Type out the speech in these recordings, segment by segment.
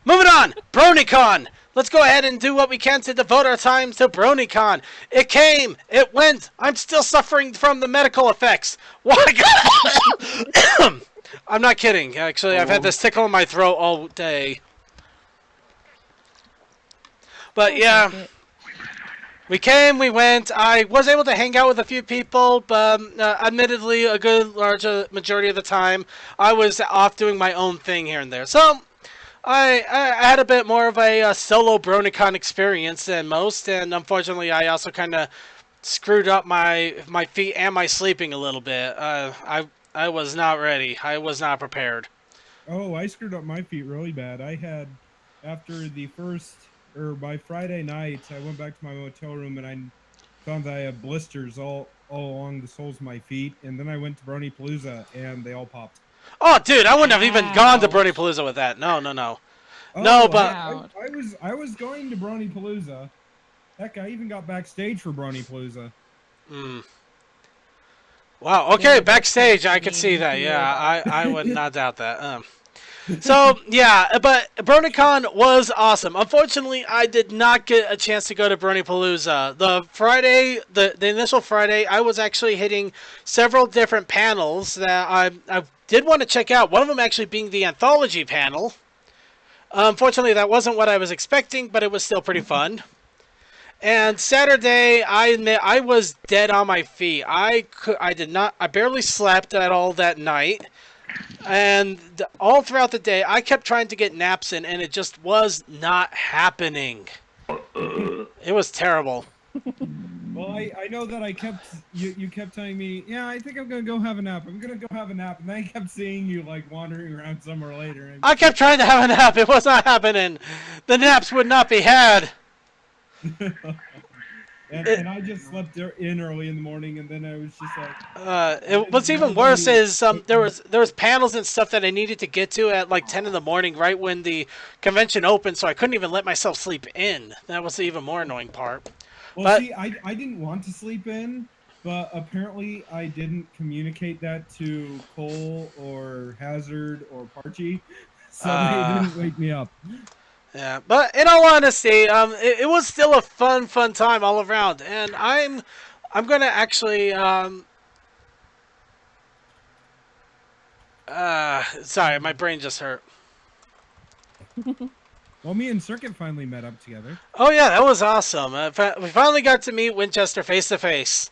Moving on, BronyCon. Let's go ahead and do what we can to devote our time to BronyCon. It came, it went. I'm still suffering from the medical effects. Why? I'm not kidding. Actually, I've had this tickle in my throat all day. But yeah, we came, we went. I was able to hang out with a few people, but admittedly, a good large majority of the time, I was off doing my own thing here and there. So I had a bit more of a solo BronyCon experience than most, and unfortunately, I also kind of screwed up my feet and my sleeping a little bit. I was not ready. I was not prepared. Oh, I screwed up my feet really bad. I had, after the first, or by Friday night, I went back to my motel room and I found that I had blisters all along the soles of my feet. And then I went to BronyPalooza and they all popped. Oh, dude, I wouldn't have even gone to BronyPalooza with that. No, no, no. Oh, no, but I was going to BronyPalooza. Heck, I even got backstage for BronyPalooza. Wow. Okay, backstage, I could see that. Yeah, I would not doubt that. So yeah, but BronyCon was awesome. Unfortunately, I did not get a chance to go to BronyPalooza. The Friday, the initial Friday, I was actually hitting several different panels that I did want to check out. One of them actually being the anthology panel. Unfortunately, that wasn't what I was expecting, but it was still pretty fun. And Saturday, I admit I was dead on my feet. I barely slept at all that night. And all throughout the day, I kept trying to get naps in, and it just was not happening. It was terrible. Well, I know that you kept telling me, yeah, I think I'm gonna go have a nap. I'm gonna go have a nap, and then I kept seeing you like wandering around somewhere later. And I kept trying to have a nap. It was not happening. The naps would not be had. and I just slept in early in the morning, and then I was just like. What's even worse is there was panels and stuff that I needed to get to at like 10 in the morning, right when the convention opened, so I couldn't even let myself sleep in. That was the even more annoying part. Well, see, I didn't want to sleep in, but apparently I didn't communicate that to Cole or Hazard or Parchy, so they didn't wake me up. Yeah, but in all honesty, it was still a fun time all around, and I'm gonna actually sorry, my brain just hurt. Well, me and Circuit finally met up together. Oh yeah, that was awesome. We finally got to meet Winchester face to face.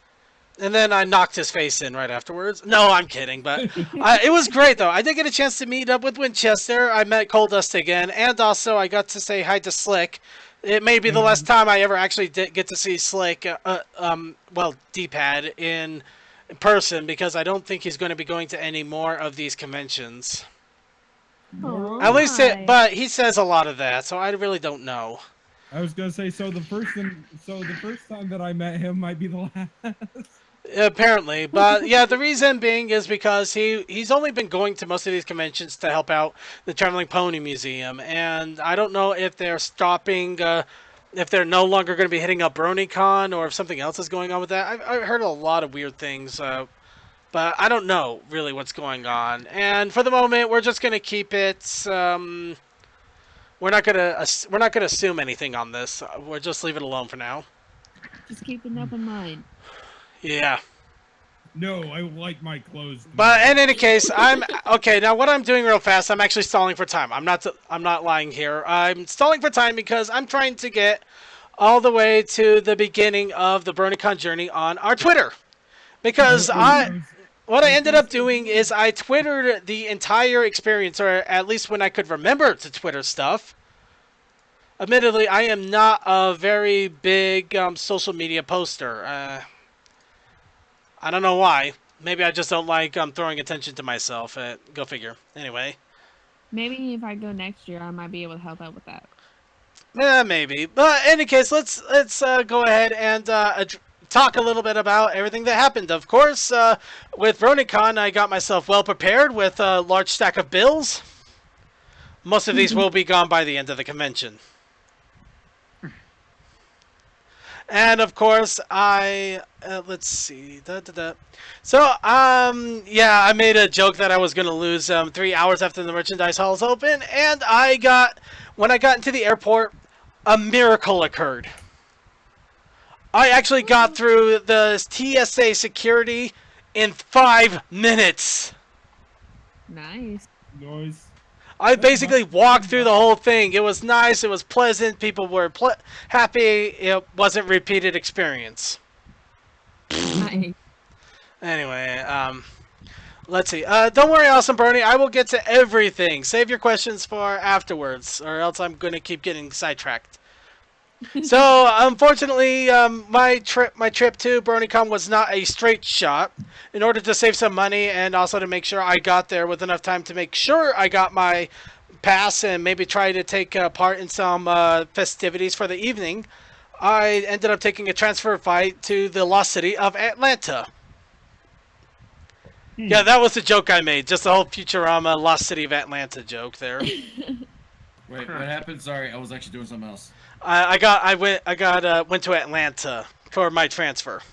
And then I knocked his face in right afterwards. No, I'm kidding, but it was great, though. I did get a chance to meet up with Winchester. I met Coldust again, and also I got to say hi to Slick. It may be the last time I ever actually did get to see Slick, D-pad, in person, because I don't think he's going to be going to any more of these conventions. Oh, At least, but he says a lot of that, so I really don't know. I was gonna say, so the first time that I met him might be the last. Apparently, but yeah, the reason being is because he's only been going to most of these conventions to help out the Traveling Pony Museum, and I don't know if they're stopping, if they're no longer going to be hitting up BronyCon, or if something else is going on with that. I've heard a lot of weird things, but I don't know really what's going on. And for the moment, we're just going to keep it. We're not gonna assume anything on this. We'll just leave it alone for now. Just keep an open mind. Yeah. No, I like my clothes. But in any case, I'm okay. Now, what I'm doing real fast, I'm actually stalling for time. I'm not lying here. I'm stalling for time because I'm trying to get all the way to the beginning of the BronyCon journey on our Twitter. Because what I ended up doing is I Twittered the entire experience, or at least when I could remember to Twitter stuff. Admittedly, I am not a very big social media poster. I don't know why. Maybe I just don't like throwing attention to myself. Go figure. Anyway. Maybe if I go next year, I might be able to help out with that. Maybe. But in any case, let's go ahead and talk a little bit about everything that happened. Of course, with BronyCon, I got myself well prepared with a large stack of bills. Most of these will be gone by the end of the convention. And of course, let's see. So, yeah, I made a joke that I was going to lose 3 hours after the merchandise halls open, and I got when I got into the airport, a miracle occurred. I actually got through the TSA security in 5 minutes. Nice. Noise. I That's basically not walked through the whole thing. It was nice. It was pleasant. People were happy. It wasn't repeated experience. Nice. Anyway, let's see. Don't worry, Awesome Brony. I will get to everything. Save your questions for afterwards, or else I'm going to keep getting sidetracked. So, unfortunately, my trip to BronyCon was not a straight shot. In order to save some money and also to make sure I got there with enough time to make sure I got my pass and maybe try to take part in some festivities for the evening, I ended up taking a transfer flight to the lost city of Atlanta. Yeah, that was the joke I made. Just the whole Futurama Lost City of Atlanta joke there. Wait, what happened? Sorry, I was actually doing something else. Went to Atlanta for my transfer.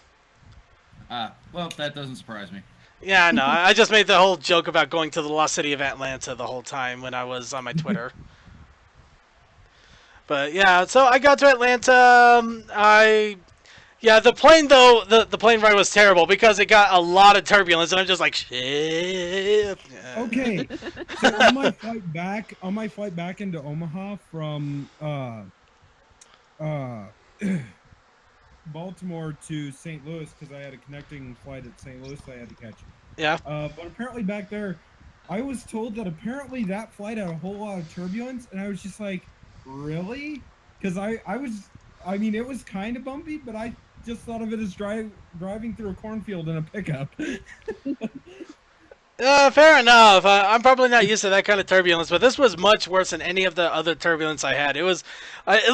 Well, that doesn't surprise me. Yeah, I know. I just made the whole joke about going to the lost city of Atlanta the whole time when I was on my Twitter. But yeah, so I got to Atlanta. The plane though, the plane ride was terrible because it got a lot of turbulence, and I'm just like, shit. Okay, so on my flight back into Omaha from Baltimore to St. Louis, because I had a connecting flight at St. Louis I had to catch. Yeah. But apparently back there, I was told that apparently that flight had a whole lot of turbulence, and I was just like, really? Because I mean, it was kind of bumpy, but I just thought of it as driving through a cornfield in a pickup. Fair enough. I'm probably not used to that kind of turbulence, but this was much worse than any of the other turbulence I had. It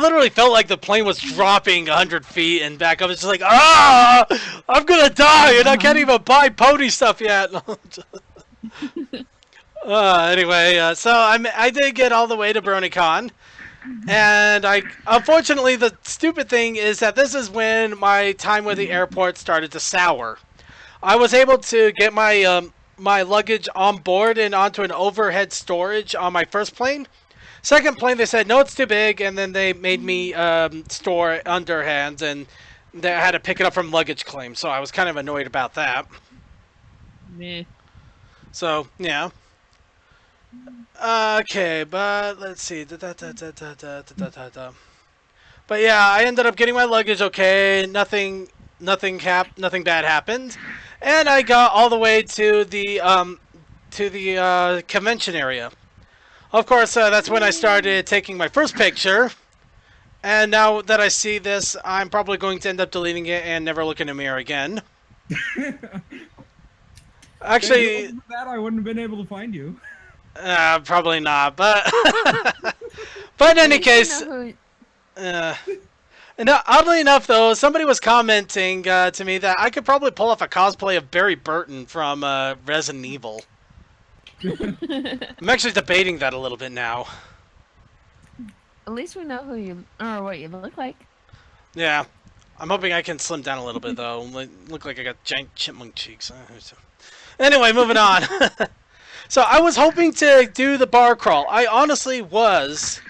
literally felt like the plane was dropping 100 feet and back up. It's just like, I'm gonna die, and I can't even buy pony stuff yet. Anyway, so I did get all the way to BronyCon, and unfortunately, the stupid thing is that this is when my time with the airport started to sour. I was able to get my my luggage on board and onto an overhead storage on my first plane. Second plane, they said, no, it's too big, and then they made me store it underhands, and I had to pick it up from luggage claim, so I was kind of annoyed about that. Meh. So, yeah. Okay, but let's see. But yeah, I ended up getting my luggage okay. Nothing bad happened. And I got all the way to the convention area. Of course, that's when I started taking my first picture. And now that I see this, I'm probably going to end up deleting it and never look in a mirror again. Actually, that I wouldn't have been able to find you. Probably not. But but in any case. And oddly enough, though, somebody was commenting to me that I could probably pull off a cosplay of Barry Burton from Resident Evil. I'm actually debating that a little bit now. At least we know who you or what you look like. Yeah. I'm hoping I can slim down a little bit, though. Look like I got giant chipmunk cheeks. Anyway, moving on. So I was hoping to do the bar crawl. I honestly was.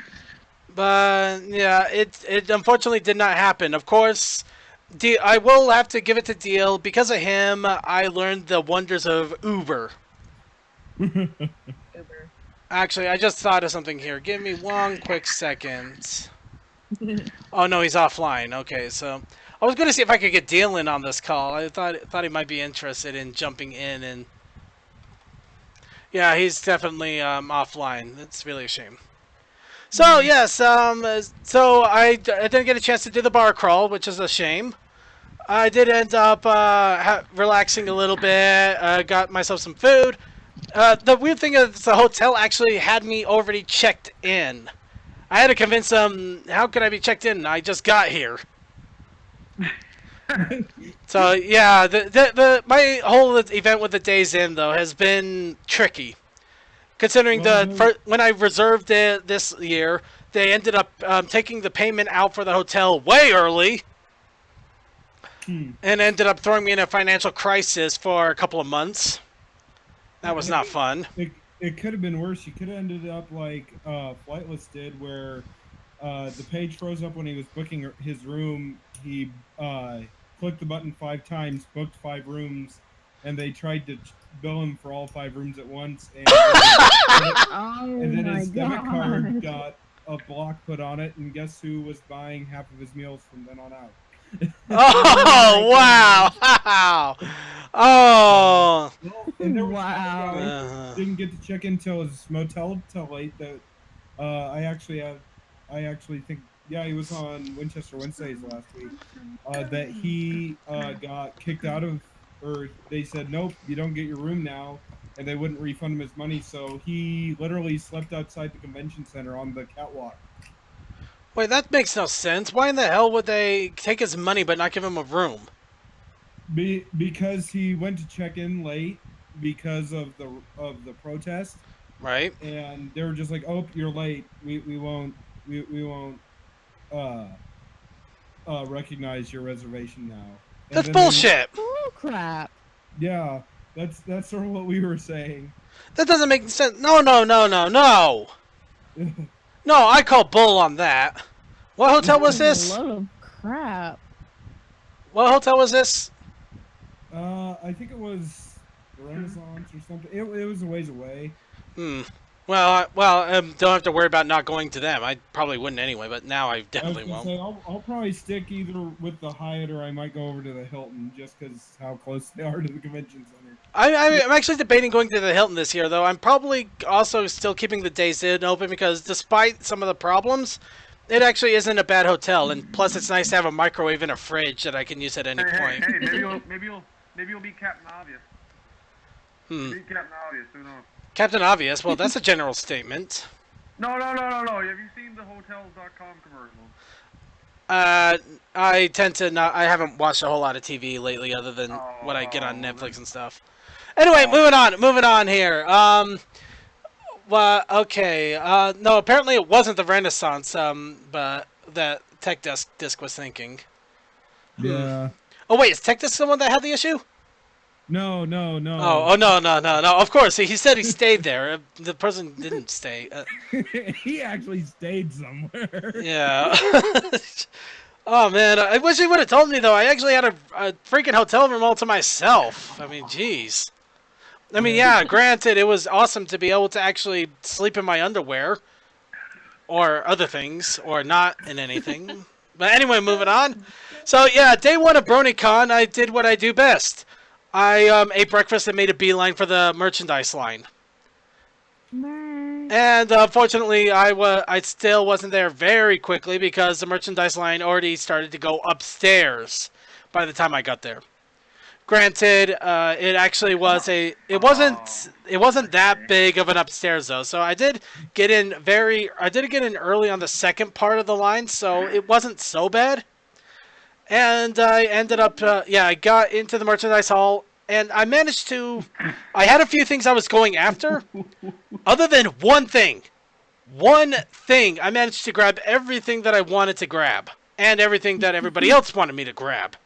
But yeah, it unfortunately did not happen. Of course, I will have to give it to Deal. Because of him, I learned the wonders of Uber. Uber. Actually, I just thought of something here. Give me one quick second. Oh no, he's offline. Okay, so I was gonna see if I could get Deal in on this call. I thought he might be interested in jumping in, and yeah, he's definitely offline. It's really a shame. So yes, so I didn't get a chance to do the bar crawl, which is a shame. I did end up relaxing a little bit, got myself some food. The weird thing is the hotel actually had me already checked in. I had to convince them, how could I be checked in? I just got here. So yeah, my whole event with the Days Inn, though, has been tricky. Considering when I reserved it this year, they ended up taking the payment out for the hotel way early, and ended up throwing me in a financial crisis for a couple of months. That was not fun. it could have been worse. You could have ended up like Flightless did, where the page froze up when he was booking his room. He clicked the button 5 times, booked 5 rooms, and they tried to bill him for all 5 rooms at once, and Oh and then my his debit card god. got a block put on it, and guess who was buying half of his meals from then on out? Oh wow! Oh. Well, and there was one Wow. guy Uh, didn't get to check into his motel till late. That I actually think, yeah, he was on Winchester Wednesdays last week. That he got kicked out of, or they said nope, you don't get your room now, and they wouldn't refund him his money. So he literally slept outside the convention center on the catwalk. Wait, that makes no sense. Why in the hell would they take his money but not give him a room? Because he went to check in late because of the protest, Right? and they were just like, "Oh, you're late. We won't uh recognize your reservation now." And That's then they- bullshit. Oh crap. Yeah, that's sort of what we were saying. That doesn't make sense. No. No, I call bull on that. What hotel was That is this? a load of crap. What hotel was this? I think it was the Renaissance or something. It was a ways away. Hmm. Well, don't have to worry about not going to them. I probably wouldn't anyway, but now I I was definitely gonna won't. say I'll probably stick either with the Hyatt or I might go over to the Hilton just because how close they are to the convention center. I'm actually debating going to the Hilton this year, though. I'm probably also still keeping the Days Inn open because despite some of the problems, it actually isn't a bad hotel. And plus, it's nice to have a microwave and a fridge that I can use at any point. Hey, maybe you'll beat Captain Obvious. Hmm. Beat Captain Obvious, who knows? Captain Obvious. Well, that's a general statement. No. Have you seen the Hotels.com commercials? I tend to not. I haven't watched a whole lot of TV lately, other than what I get on Oh, Netflix and stuff. Anyway, moving on here. Well, okay. No, apparently it wasn't the Renaissance. But that Tech Disc was thinking. Yeah. Oh wait, is Tech Disc the one that had the issue? No. Oh no. Of course, he said he stayed there. The person didn't stay. He actually stayed somewhere. Yeah. Oh man, I wish he would have told me though. I actually had a freaking hotel room all to myself. I mean, jeez. I mean, yeah, granted, it was awesome to be able to actually sleep in my underwear, or other things, or not in anything. But anyway, moving on. So yeah, day one of BronyCon, I did what I do best. I ate breakfast and made a beeline for the merchandise line. Merch. And unfortunately, I still wasn't there very quickly because the merchandise line already started to go upstairs by the time I got there. Granted, it actually was it wasn't that big of an upstairs though. So I did get in early on the second part of the line, so it wasn't so bad. And I ended up, I got into the merchandise hall, and I managed to. I had a few things I was going after, other than one thing. I managed to grab everything that I wanted to grab, and everything that everybody else wanted me to grab.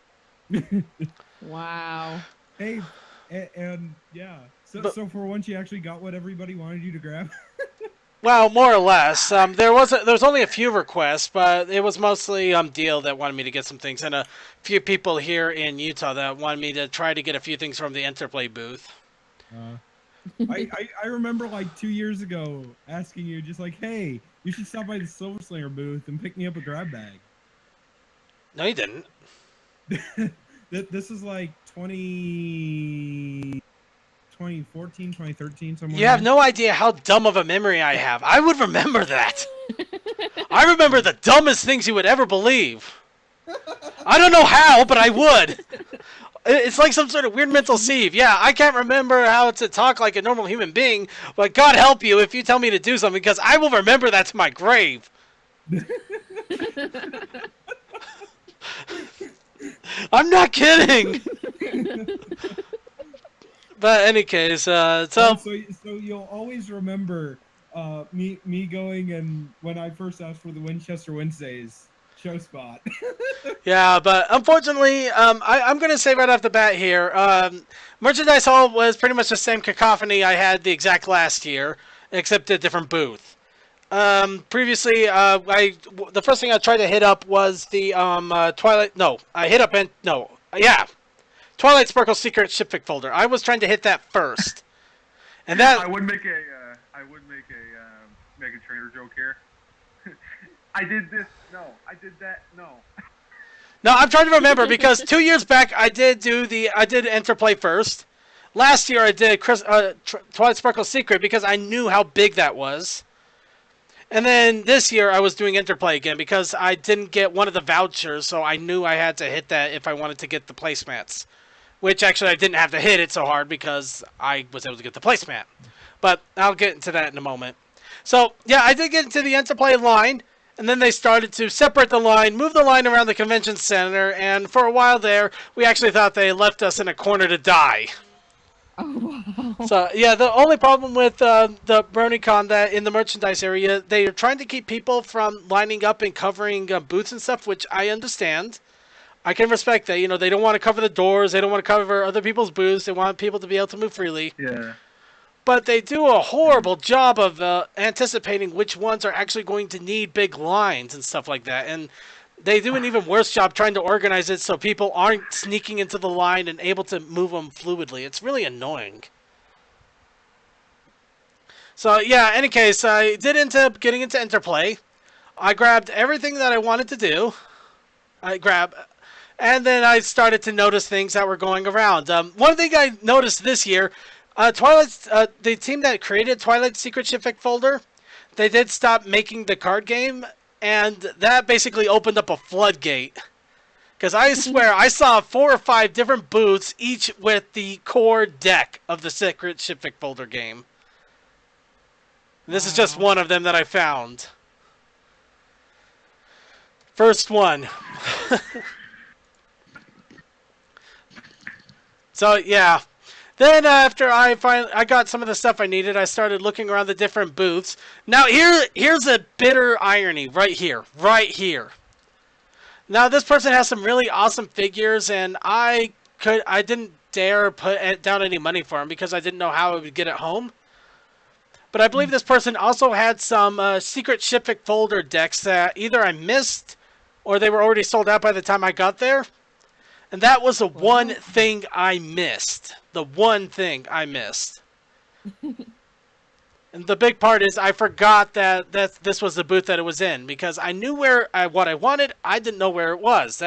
Wow. Hey, and yeah. So for once, you actually got what everybody wanted you to grab. Well, more or less. There was only a few requests, but it was mostly Deal that wanted me to get some things, and a few people here in Utah that wanted me to try to get a few things from the Interplay booth. I remember like 2 years ago asking you just like, hey, you should stop by the Silver Slinger booth and pick me up a grab bag. No, you didn't. This is like 2014, 2013, somewhere. You have no idea how dumb of a memory I have. I would remember that. I remember the dumbest things you would ever believe. I don't know how, but I would. It's like some sort of weird mental sieve. Yeah, I can't remember how to talk like a normal human being, but God help you if you tell me to do something, because I will remember that to my grave. I'm not kidding. But any case, so you'll always remember me going, and when I first asked for the Winchester Wednesdays show spot. Yeah, but unfortunately, I'm going to say right off the bat here, Merchandise Hall was pretty much the same cacophony I had the exact last year, except a different booth. Previously, the first thing I tried to hit up was the Twilight. No, I hit up and no, yeah, Twilight Sparkle Secret Shipfic folder. I was trying to hit that first, and that I would make a Megan Trainor joke here. I did this. No, I did that. No. No, I'm trying to remember because 2 years back I did Interplay first. Last year I did Twilight Sparkle Secret because I knew how big that was. And then this year I was doing Interplay again because I didn't get one of the vouchers, so I knew I had to hit that if I wanted to get the placemats. Which actually I didn't have to hit it so hard because I was able to get the placemat. But I'll get into that in a moment. So, yeah, I did get into the Interplay line. And then they started to separate the line, move the line around the convention center, and for a while there, we actually thought they left us in a corner to die. Oh, wow. So, yeah, the only problem with the BronyCon that in the merchandise area, they are trying to keep people from lining up and covering booths and stuff, which I understand. I can respect that. You know, they don't want to cover the doors, they don't want to cover other people's booths, they want people to be able to move freely. Yeah. But they do a horrible job of anticipating which ones are actually going to need big lines and stuff like that. And they do an even worse job trying to organize it so people aren't sneaking into the line and able to move them fluidly. It's really annoying. So, yeah, any case, I did end up getting into Interplay. I grabbed everything that I wanted to do. And then I started to notice things that were going around. One thing I noticed this year... the team that created Twilight Secret Shipfic folder, they did stop making the card game, and that basically opened up a floodgate. Because I swear, I saw 4 or 5 different booths, each with the core deck of the Secret Shipfic folder game. This is just one of them that I found. First one. So, yeah. Then after I got some of the stuff I needed, I started looking around the different booths. Now here's a bitter irony right here. Now this person has some really awesome figures, and I didn't dare put down any money for them because I didn't know how I would get it home. But I believe this person also had some Secret Shipfic folder decks that either I missed or they were already sold out by the time I got there. And that was the one thing I missed. The one thing I missed. And the big part is I forgot that this was the booth that it was in. Because I knew what I wanted. I didn't know where it was.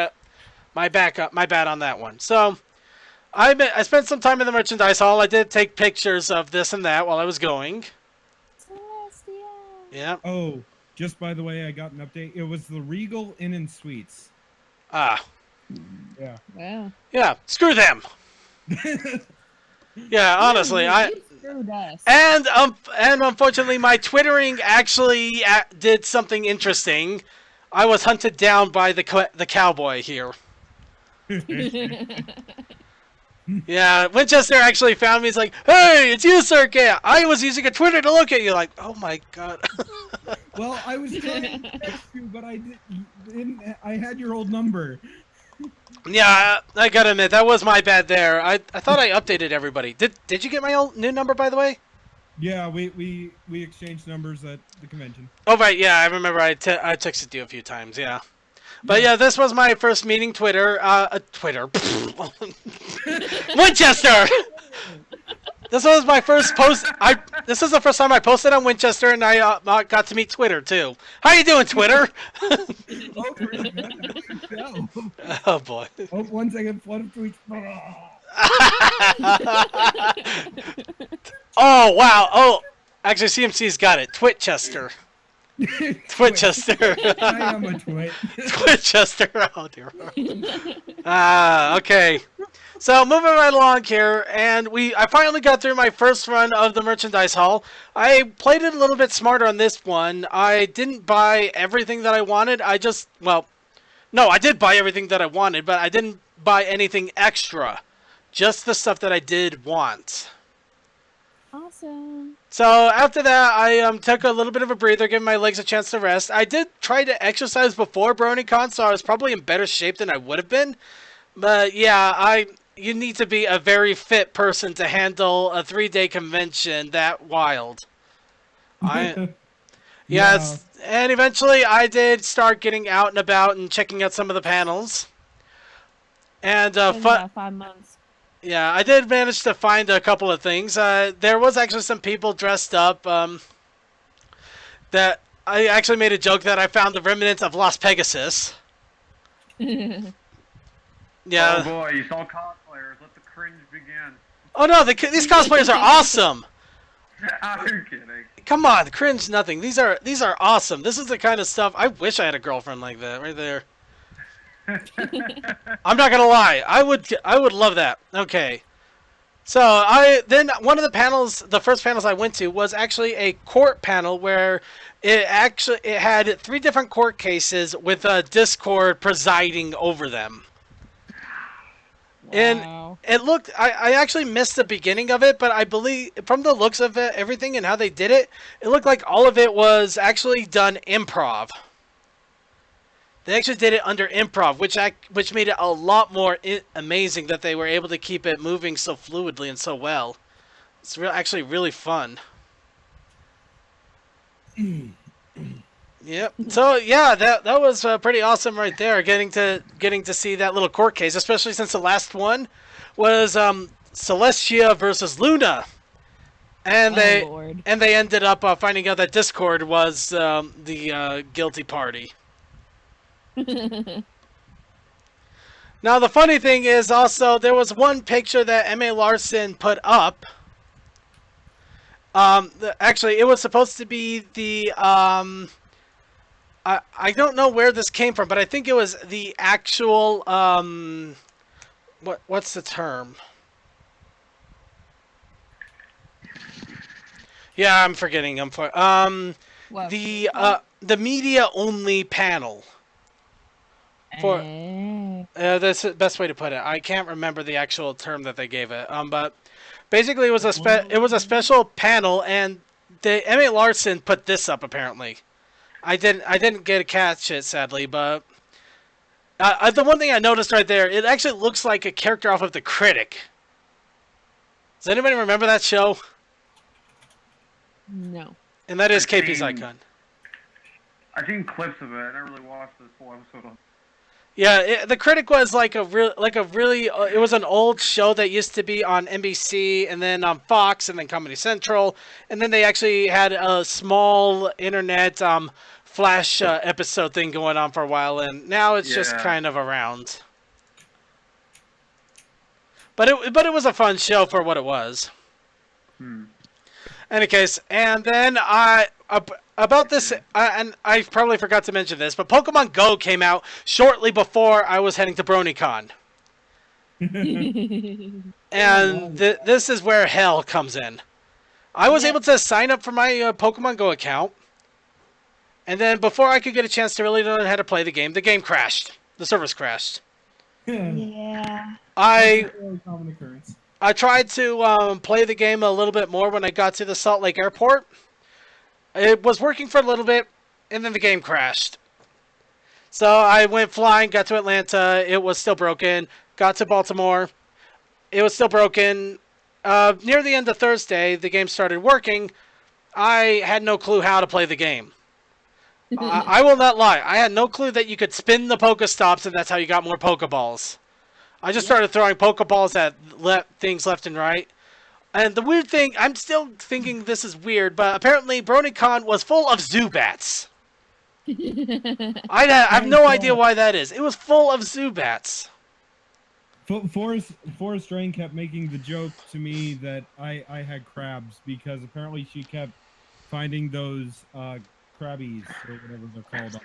My bad on that one. So, I spent some time in the merchandise hall. I did take pictures of this and that while I was going. Celestia. Yeah. Oh, just by the way, I got an update. It was the Regal Inn and Suites. Ah. Yeah. Wow. Yeah, screw them. Yeah, honestly, You screwed us. and unfortunately, my twittering actually did something interesting. I was hunted down by the cowboy here. Yeah, Winchester actually found me. He's like, "Hey, it's you, Circuit. I was using a Twitter to look at you." Like, oh my god. Well, I was trying to text you, but I didn't. I had your old number. Yeah, I gotta admit that was my bad there. I thought I updated everybody. Did you get my old new number, by the way? Yeah, we exchanged numbers at the convention. Oh right, yeah, I remember. I texted you a few times. Yeah. But yeah, this was my first meeting Twitter. Winchester! This was my first post. This is the first time I posted on Winchester, and I got to meet Twitter, too. How you doing, Twitter? Oh, pretty good. How do you know? Oh, boy. Oh, 1 second. Flood of tweets. Oh, wow. Oh, actually, CMC's got it. Twitchester. Twitchester. I am a twit. Twitchester. Oh, dear. Okay. So, moving right along here, and I finally got through my first run of the merchandise hall. I played it a little bit smarter on this one. I didn't buy everything that I wanted. I did buy everything that I wanted, but I didn't buy anything extra. Just the stuff that I did want. Awesome. So after that, I took a little bit of a breather, giving my legs a chance to rest. I did try to exercise before BronyCon, so I was probably in better shape than I would have been. But yeah, you need to be a very fit person to handle a 3-day convention that wild. Yeah. And eventually I did start getting out and about and checking out some of the panels. And It's been about 5 months. yeah, I did manage to find a couple of things. There was actually some people dressed up. That I actually made a joke that I found the remnants of Las Pegasus. Oh Yeah. boy, you saw cosplayers. Let the cringe begin. Oh no, these cosplayers are awesome. I'm kidding. Come on, cringe nothing. These are awesome. This is the kind of stuff I wish I had a girlfriend like that right there. I'm not gonna lie. I would love that. Okay. So then one of the panels, the first panels I went to was actually a court panel where it had 3 different court cases with Discord presiding over them. And Wow. it looked, I actually missed the beginning of it, but I believe from the looks of it, everything and how they did it, it looked like all of it was actually done improv. They actually did it under improv, which made it a lot more amazing that they were able to keep it moving so fluidly and so well. It's actually really fun. Yep. So yeah, that was pretty awesome right there. Getting to see that little court case, especially since the last one was Celestia versus Luna, and Lord. they ended up finding out that Discord was the guilty party. Now the funny thing is also there was one picture that M.A. Larson put up. Actually, it was supposed to be the I don't know where this came from, but I think it was the actual what's the term? Yeah, I'm forgetting. What? The media only panel. For that's the best way to put it. I can't remember the actual term that they gave it. But basically, it was a special panel, and the M.A. Larson put this up apparently. I didn't get to catch it sadly, but the one thing I noticed right there, it actually looks like a character off of The Critic. Does anybody remember that show? No. And that is I've KP's seen- icon. I've seen clips of it. I never really watched this full episode of. Yeah, The Critic was like a really it was an old show that used to be on NBC and then on Fox and then Comedy Central, and then they actually had a small internet flash episode thing going on for a while, and now it's just Yeah. kind of around. But it was a fun show for what it was. Any case, and then about this, and I probably forgot to mention this, but Pokemon Go came out shortly before I was heading to BronyCon. And this is where hell comes in. I was able to sign up for my Pokemon Go account, and then before I could get a chance to really learn how to play the game crashed. The servers crashed. Yeah. Fairly common occurrence. I tried to play the game a little bit more when I got to the Salt Lake Airport. It was working for a little bit, and then the game crashed. So I went flying, got to Atlanta. It was still broken. Got to Baltimore. It was still broken. Near the end of Thursday, the game started working. I had no clue how to play the game. I will not lie. I had no clue that you could spin the Pokestops, and that's how you got more Pokeballs. I just started throwing Pokeballs at things left and right. And the weird thing, I'm still thinking this is weird, but apparently BronyCon was full of Zubats. I have no idea why that is. It was full of Zubats. Forrest Drain kept making the joke to me that I had crabs because apparently she kept finding those crabbies or whatever they're called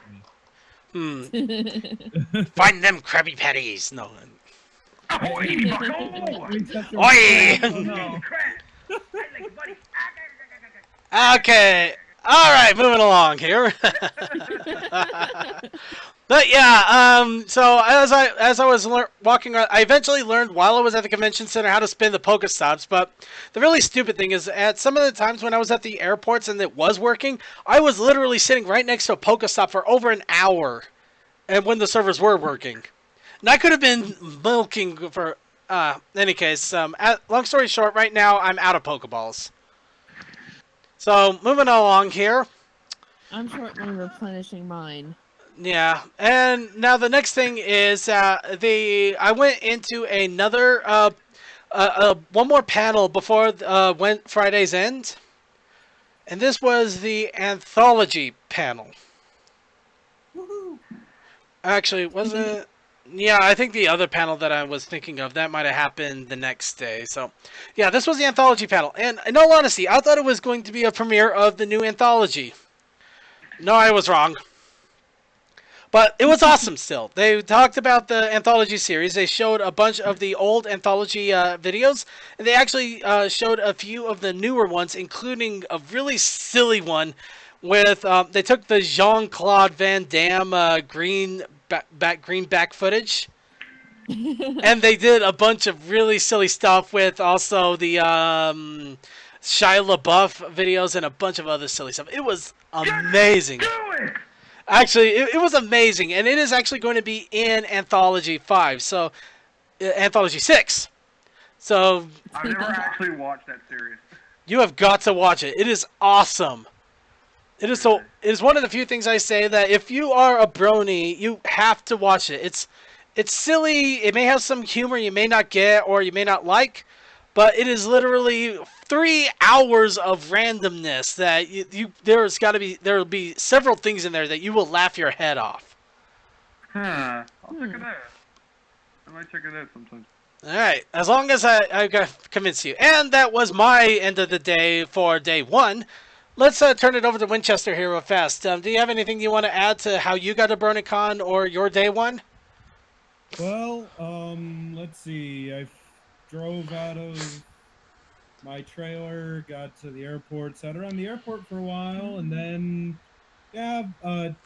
on me. Find them Krabby Patties. No. Ahoy, bucko! Oi! Oh, no. Crap! I like buddy. Okay. All right, moving along here. But yeah, so as I was walking around, I eventually learned while I was at the convention center how to spin the Pokestops. But the really stupid thing is, at some of the times when I was at the airports and it was working, I was literally sitting right next to a Pokestop for over an hour, and when the servers were working, and I could have been milking for. Any case, long story short, right now I'm out of Pokeballs. So moving along here. I'm shortly replenishing mine. Yeah, and now the next thing is I went into another one more panel before Friday's end, and this was the anthology panel. Woohoo! Actually, was it? Yeah, I think the other panel that I was thinking of that might have happened the next day. So, yeah, this was the anthology panel, and in all honesty, I thought it was going to be a premiere of the new anthology. No, I was wrong. But it was awesome still. They talked about the anthology series. They showed a bunch of the old anthology videos. And they actually showed a few of the newer ones, including a really silly one with... they took the Jean-Claude Van Damme green back footage. And they did a bunch of really silly stuff with also the Shia LaBeouf videos and a bunch of other silly stuff. It was amazing. Do it! Actually, it was amazing, and it is actually going to be in Anthology 5, so Anthology 6. So I've never actually watched that series. you have got to watch it. It is awesome. It is so. It is one of the few things I say that if you are a brony, you have to watch it. It's silly. It may have some humor you may not get or you may not like, but it is literally 3 hours of randomness that there will be several things in there that you will laugh your head off. Huh. I'll check it out. I might check it out sometime. All right, as long as I convince you. And that was my end of the day for day 1. Let's turn it over to Winchester here real fast. Do you have anything you want to add to how you got to BronyCon or your day 1? Well, let's see. I drove out of my trailer, got to the airport, sat around the airport for a while, and then, yeah,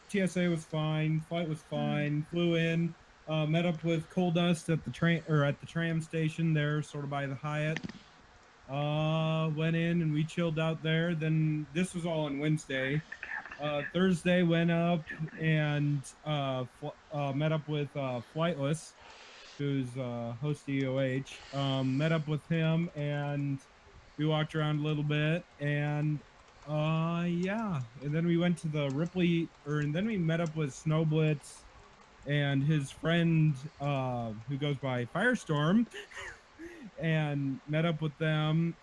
TSA was fine, flight was fine, flew in, met up with Coal Dust at the tram station there, sort of by the Hyatt. Went in and we chilled out there. Then this was all on Wednesday. Thursday went up and met up with Flightless, who's host of EOH. Met up with him and we walked around a little bit, and yeah, and then we went to the and then we met up with Snowblitz and his friend who goes by Firestorm, and met up with them.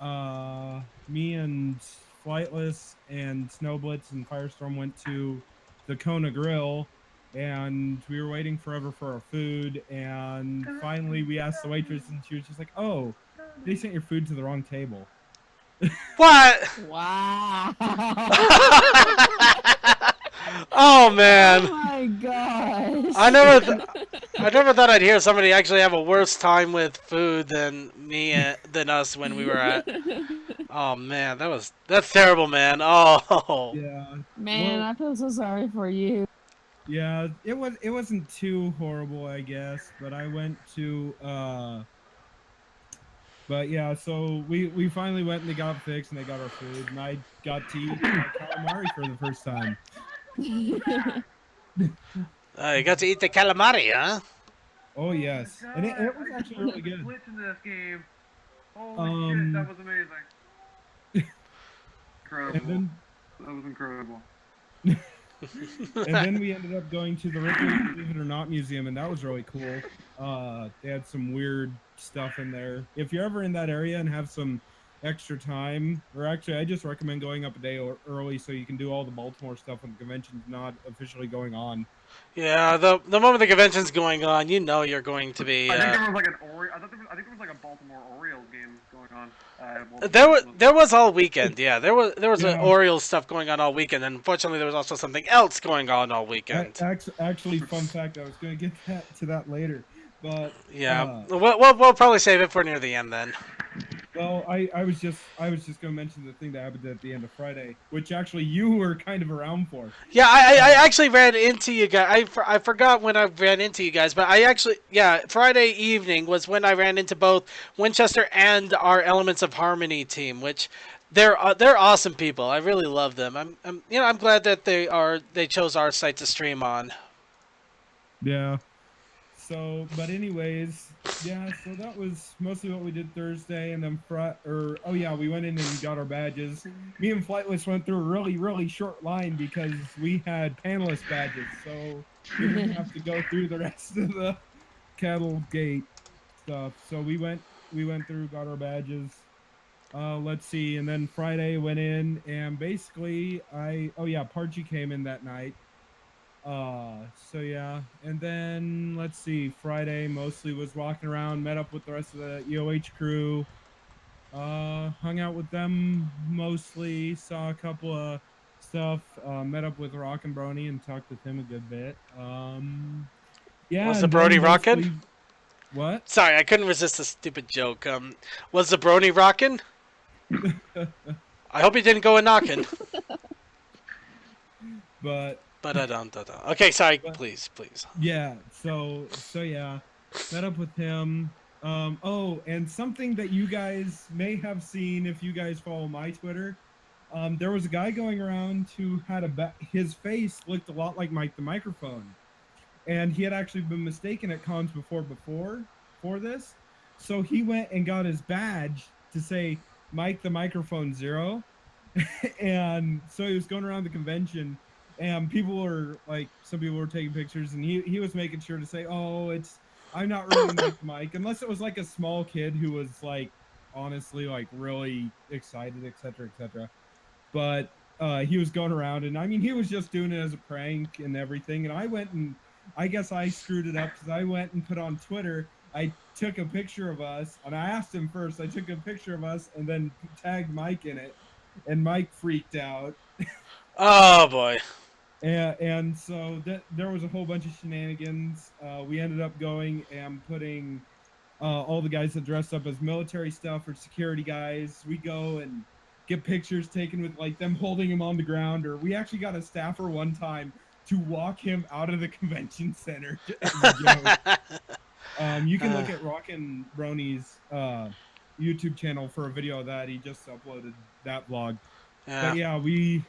Me and Flightless and Snowblitz and Firestorm went to the Kona Grill, and we were waiting forever for our food, and finally we asked the waitress, and she was just like, "Oh, they sent your food to the wrong table." What? Wow. Oh man! Oh my gosh. I never thought I'd hear somebody actually have a worse time with food than than us when we were at. Oh man, that's terrible, man. Oh. Yeah. Man, Well, I feel so sorry for you. yeah, it wasn't too horrible, I guess, but I went to but yeah, so we finally went and they got it fixed and they got our food, and I got to eat my calamari for the first time. You got to eat the calamari, huh? Oh yes, and it was actually really good. Glitch in this game. Holy shit, that was amazing. Incredible. And then That was incredible. and then we ended up going to the Ripley Believe It or Not Museum, and that was really cool. They had some weird stuff in there. If you're ever in that area and have some extra time, or actually I just recommend going up a day early so you can do all the Baltimore stuff when the convention's not officially going on. Yeah, the moment the convention's going on, you know you're going to be. I think there was like an I think there was like a Baltimore Orioles game going on. There was all weekend. Yeah, there was Yeah. an Orioles stuff going on all weekend, and unfortunately there was also something else going on all weekend. Actually, fun fact, I was going to get to that later, but Yeah, we'll probably save it for near the end then. Well, I was just gonna mention the thing that happened at the end of Friday, which actually you were kind of around for. Yeah, I actually ran into you guys. I forgot when I ran into you guys, but I actually, yeah, Friday evening was when I ran into both Winchester and our Elements of Harmony team, which they're awesome people. I really love them. I'm glad that they chose our site to stream on. Yeah. So, but anyways, yeah. So that was mostly what we did Thursday, and then oh yeah, we went in and got our badges. Me and Flightless went through a really short line because we had panelist badges, so we didn't have to go through the rest of the cattle gate stuff. So we went through, got our badges. Let's see, and then Friday went in, and basically oh yeah, Parchi came in that night. So yeah, and then let's see, Friday mostly was walking around, met up with the rest of the EOH crew, hung out with them mostly, saw a couple of stuff, met up with Rock and Brony and talked with him a good bit. Yeah, Was the and then Brody rockin'? mostly what? Sorry, I couldn't resist a stupid joke. Was the Brony rockin'? I hope he didn't go a knockin'. But Okay, sorry. Please. yeah, so yeah, met up with him. Oh, and something that you guys may have seen if you guys follow my Twitter. There was a guy going around who had his face looked a lot like Mike the Microphone, and he had actually been mistaken at cons before for this. So he went and got his badge to say Mike the Microphone 0, and so he was going around the convention. And some people were taking pictures, and he was making sure to say, "Oh, I'm not really Mike," unless it was like a small kid who was like, honestly, like really excited, etc., etc. But he was going around, and I mean, he was just doing it as a prank and everything. And I guess I screwed it up because I went and put on Twitter. I took a picture of us, and I asked him first. I took a picture of us, and then tagged Mike in it, and Mike freaked out. Oh boy. And so there was a whole bunch of shenanigans. We ended up going and putting all the guys that dressed up as military stuff or security guys. We go and get pictures taken with like them holding him on the ground, or we actually got a staffer one time to walk him out of the convention center as a joke. You can look at Rockin' Brony's YouTube channel for a video of that. He just uploaded that vlog. Yeah. But yeah, we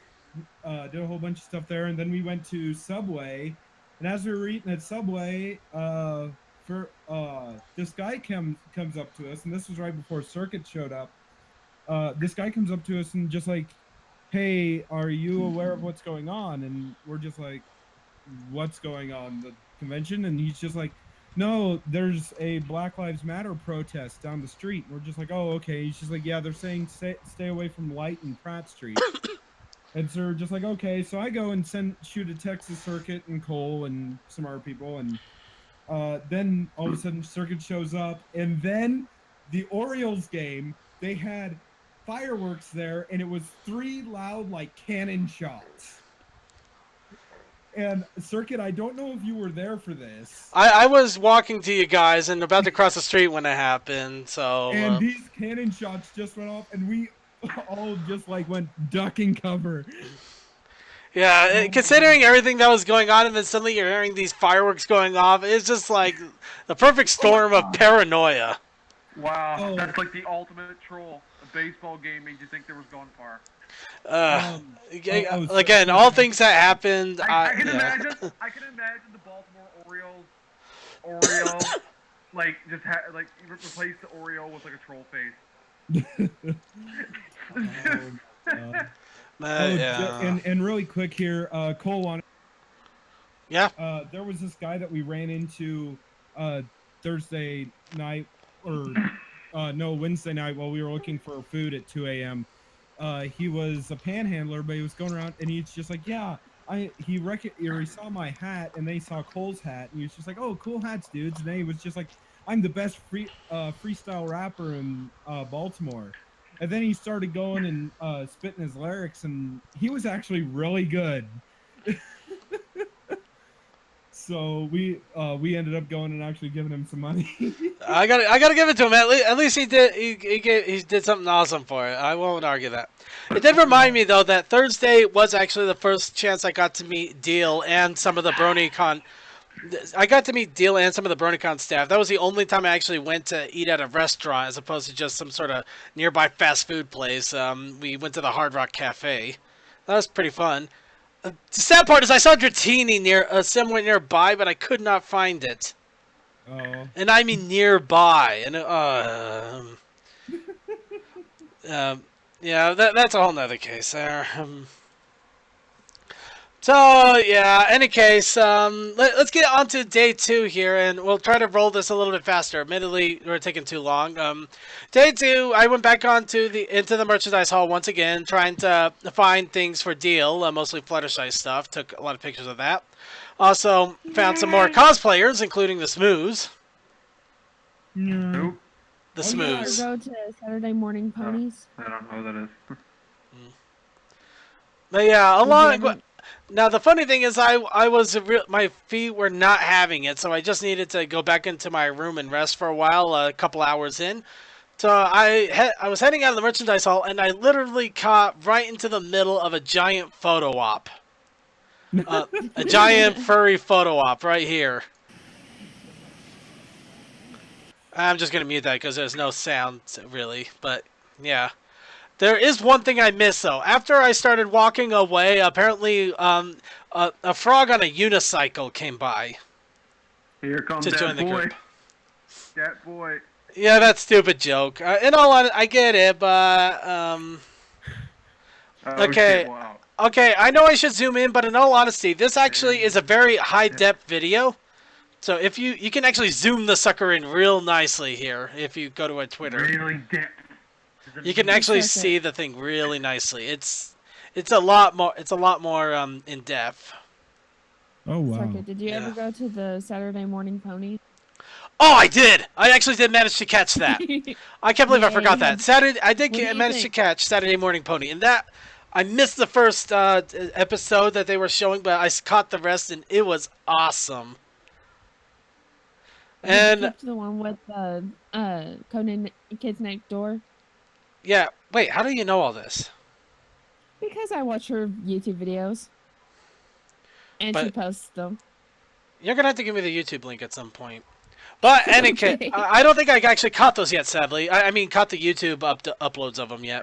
did a whole bunch of stuff there, and then we went to Subway. And as we were eating at Subway, this guy comes up to us, and this was right before Circuit showed up. This guy comes up to us and just like, "Hey, are you aware of what's going on?" And we're just like, "What's going on? The convention?" And he's just like, "No, there's a Black Lives Matter protest down the street." And we're just like, "Oh, okay." He's just like, "Yeah, they're saying stay away from Light and Pratt Street." And so we're just like, okay. So I go and shoot a text to Circuit and Cole and some other people, and then all of a sudden Circuit shows up, and then the Orioles game, they had fireworks there, and it was 3 loud like cannon shots. And Circuit, I don't know if you were there for this. I was walking to you guys and about to cross the street when it happened. So and these cannon shots just went off, and we all just like went duck and cover. Yeah, considering everything that was going on, and then suddenly you're hearing these fireworks going off, it's just like the perfect storm of paranoia. Wow, that's like the ultimate troll. A baseball game made you think there was going far. Again, all things that happened. I can imagine the Baltimore Orioles, like just replace the Oriole with like a troll face. And really quick here, Cole on. Yeah. There was this guy that we ran into Thursday night, or Wednesday night while we were looking for food at 2 a.m. He was a panhandler, but he was going around, and he's just like, yeah, he saw my hat, and then he saw Cole's hat, and he was just like, oh, cool hats, dudes. And then he was just like, I'm the best freestyle rapper in Baltimore. And then he started going and spitting his lyrics, and he was actually really good. So we ended up going and actually giving him some money. I gotta give it to him. At least he did he did something awesome for it. I won't argue that. It did remind me though that Thursday was actually the first chance I got to meet Deal and some of the BronyCon. I got to meet Deal and some of the BronyCon staff. That was the only time I actually went to eat at a restaurant as opposed to just some sort of nearby fast food place. We went to the Hard Rock Cafe. That was pretty fun. The sad part is I saw Dratini somewhere nearby, but I could not find it. Oh. And I mean nearby. And yeah, that's a whole nother case there. So yeah, any case, let's get on to day 2 here, and we'll try to roll this a little bit faster. Admittedly, we're taking too long. Day 2, I went back into the merchandise hall once again, trying to find things for Deal, mostly Fluttershy stuff. Took a lot of pictures of that. Also found some more cosplayers, including the Smooths. Nope. The Oh, Smooths. Go to Saturday Morning Ponies. I don't know who that is. But yeah, Did you ever- now the funny thing is, my feet were not having it, so I just needed to go back into my room and rest for a while, a couple hours in. So I was heading out of the merchandise hall, and I literally caught right into the middle of a giant photo op, a giant furry photo op right here. I'm just gonna mute that because there's no sound really, but yeah. There is one thing I missed, though. After I started walking away, apparently a frog on a unicycle came by Here comes to join that the boy. group. That boy. Yeah, that stupid joke. In all honesty, I get it, but Oh, Okay. Shit, wow. okay, I know I should zoom in, but in all honesty, this actually is a very high-depth video. So if you can actually zoom the sucker in real nicely here if you go to our Twitter. Really depth. You can actually see the thing really nicely. It's a lot more in depth. Oh wow. Circuit, did you Yeah. ever go to the Saturday Morning Ponies? Oh, I did. I actually did manage to catch that. I can't believe I Yeah, forgot yeah. that. Saturday, I did What do you manage to think? catch Saturday Morning Pony, and that I missed the first episode that they were showing, but I caught the rest, and it was awesome. Did you And keep the one with the Conan Kids Next Door? yeah, wait, how do you know all this? Because I watch her YouTube videos. And she But- posts them. You're gonna have to give me the YouTube link at some point. But any case, Okay. I don't think I actually caught those yet. Sadly, I mean, caught the YouTube uploads of them yet.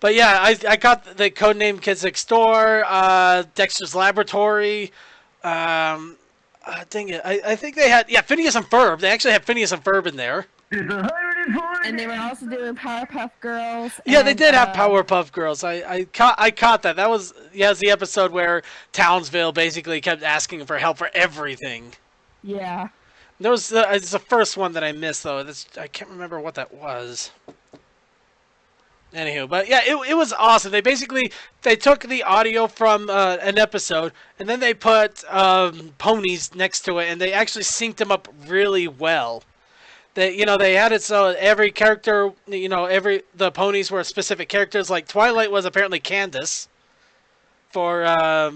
But yeah, I caught the Codename Kids Next Door, Dexter's Laboratory. Dang it, I think they had Phineas and Ferb. They actually had Phineas and Ferb in there. It's 140. And they were also doing Powerpuff Girls. Yeah, they and, did have Powerpuff Girls. I caught that. That was it's the episode where Townsville basically kept asking for help for everything. Yeah. There was it's the first one that I missed though. I can't remember what that was. Anywho, but yeah, it was awesome. They took the audio from an episode and then they put ponies next to it and they actually synced them up really well. They had it so every character, the ponies were specific characters. Like Twilight was apparently Candace for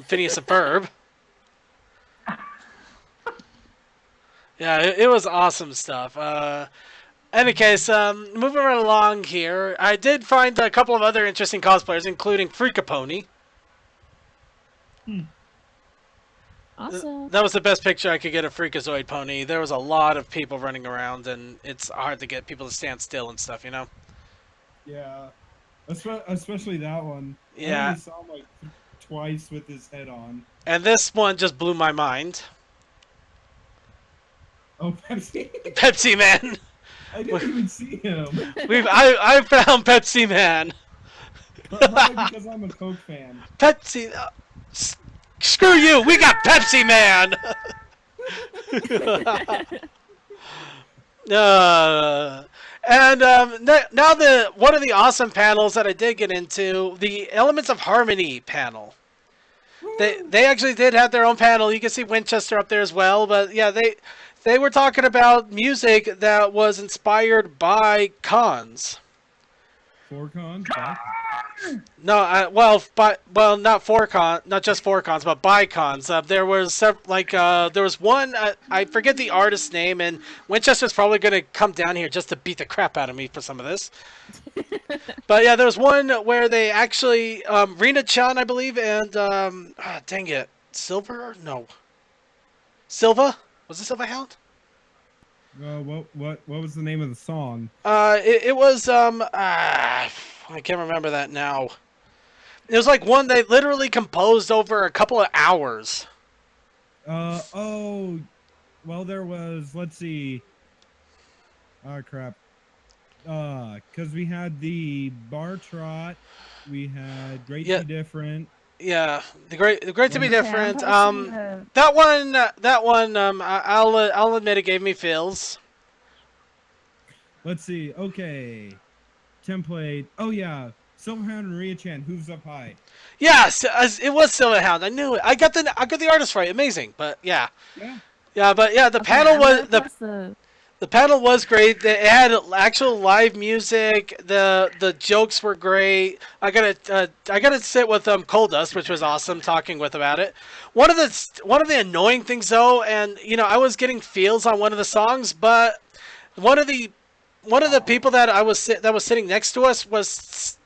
Phineas and Ferb. Yeah, it was awesome stuff. Any case, moving right along here, I did find a couple of other interesting cosplayers, including Freakapony. Also, That was the best picture I could get of Freakazoid Pony. There was a lot of people running around, and it's hard to get people to stand still and stuff, you know? Yeah. Especially that one. I Yeah. only saw him like twice with his head on. And this one just blew my mind. Oh, Pepsi. Pepsi Man! I didn't even see him. I found Pepsi Man! Probably because I'm a Coke fan. Pepsi... screw you! We got Pepsi Man! Now one of the awesome panels that I did get into, the Elements of Harmony panel. They actually did have their own panel. You can see Winchester up there as well, but yeah, they were talking about music that was inspired by cons. Four cons. No, not not just 4 cons, but bi-cons. There was there was one. I forget the artist's name, and Winchester's probably gonna come down here just to beat the crap out of me for some of this. But yeah, there was one where they actually Rena Chan, I believe, and dang it, Silver? No, Silva? Was it Silva Hound? What was the name of the song? It was I can't remember that now. It was like one they literally composed over a couple of hours. Oh, well, there was. Let's see. Oh crap. Because we had the Bar Trot, we had Great to Be Different. Yeah, the great to be different. Yeah, That one, I'll admit it gave me feels. Let's see. Okay, template. Oh yeah, Silverhound and Ria Chan. Hooves Up High. Yes, it was Silverhound. I knew it. I got the artist right. Amazing, but yeah. But yeah, the panel was the panel was great. It had actual live music. The jokes were great. I gotta sit with Coldust, which was awesome talking with about it. One of the annoying things though, and I was getting feels on one of the songs, but one of the people that was sitting next to us was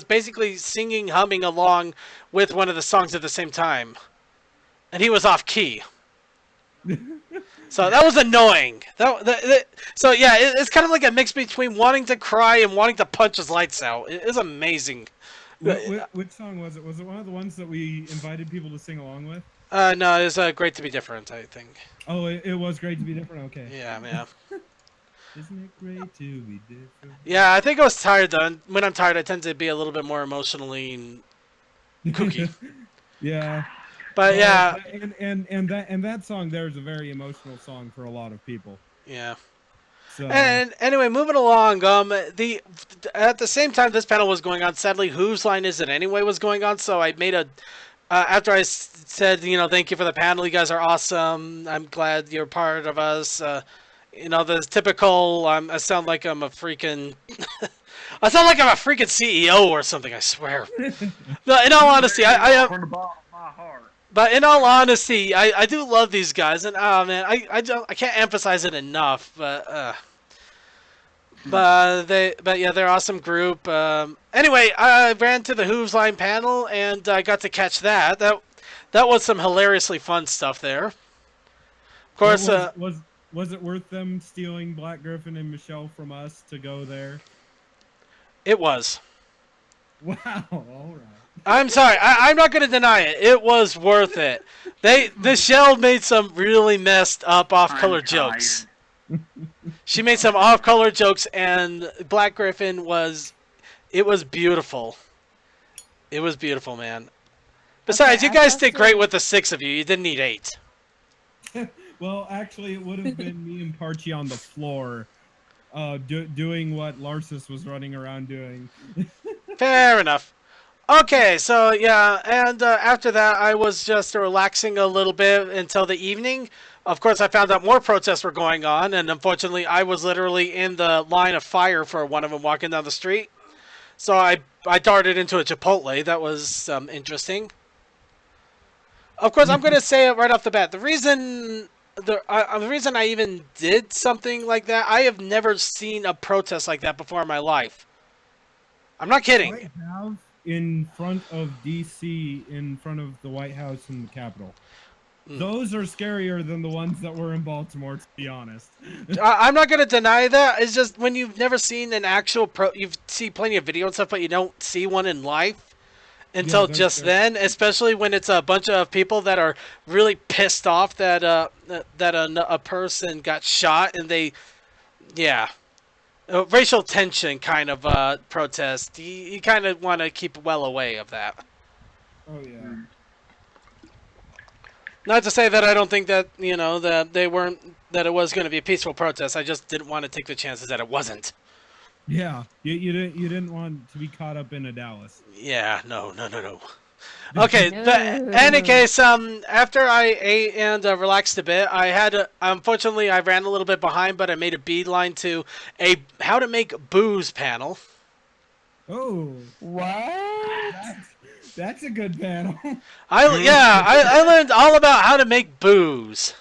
basically singing, humming along with one of the songs at the same time, and he was off key. So that was annoying. So yeah, it's kind of like a mix between wanting to cry and wanting to punch his lights out. It is amazing. Which song was it? Was it one of the ones that we invited people to sing along with? No, it's great to be different, I think. Oh, it was great to be different. Okay. Yeah. Isn't it great to be different? Yeah, I think I was tired though. And when I'm tired, I tend to be a little bit more emotionally kooky. Yeah. But yeah. And that song there is a very emotional song for a lot of people. Yeah. So. And anyway, moving along. At the same time this panel was going on, sadly, Whose Line Is It Anyway was going on. So I made after I said, thank you for the panel. You guys are awesome. I'm glad you're part of us. The typical. I sound like I'm a freaking. I sound like I'm a freaking CEO or something. I swear. No, in all honesty, I am. From the bottom of my heart. But in all honesty, I do love these guys, and man, I can't emphasize it enough. But yeah, they're an awesome group. Anyway, I ran to the Hooves Line panel, and I got to catch that. That was some hilariously fun stuff there. Of course, was it worth them stealing Black Griffin and Michelle from us to go there? It was. Wow. All right. I'm sorry. I'm not going to deny it. It was worth it. Michelle made some really messed up off-color jokes. She made some off-color jokes, and Black Griffin was beautiful. It was beautiful, man. Besides, you guys did great with the 6 of you. You didn't need 8. Well, actually, it would have been me and Parchi on the floor, doing what Larsus was running around doing. Fair enough. Okay, so yeah, and after that, I was just relaxing a little bit until the evening. Of course, I found out more protests were going on, and unfortunately, I was literally in the line of fire for one of them walking down the street. So I darted into a Chipotle. That was interesting. Of course, I'm going to say it right off the bat. The reason I even did something like that, I have never seen a protest like that before in my life. I'm not kidding. I have in front of DC, in front of the White House and the Capitol. Those are scarier than the ones that were in Baltimore, to be honest. I'm not going to deny that. It's just when you've never seen an actual you've seen plenty of video and stuff, but you don't see one in life until just then, especially when it's a bunch of people that are really pissed off that a person got shot, and racial tension kind of protest. You kind of want to keep well away of that. Oh yeah. Not to say that I don't think that that it was going to be a peaceful protest. I just didn't want to take the chances that it wasn't. Yeah, you didn't want to be caught up in a Dallas. Yeah, no. Okay, but in any case, after I ate and relaxed a bit, unfortunately I ran a little bit behind, but I made a beeline to a how to make booze panel. Oh, What? that's a good panel. I learned all about how to make booze.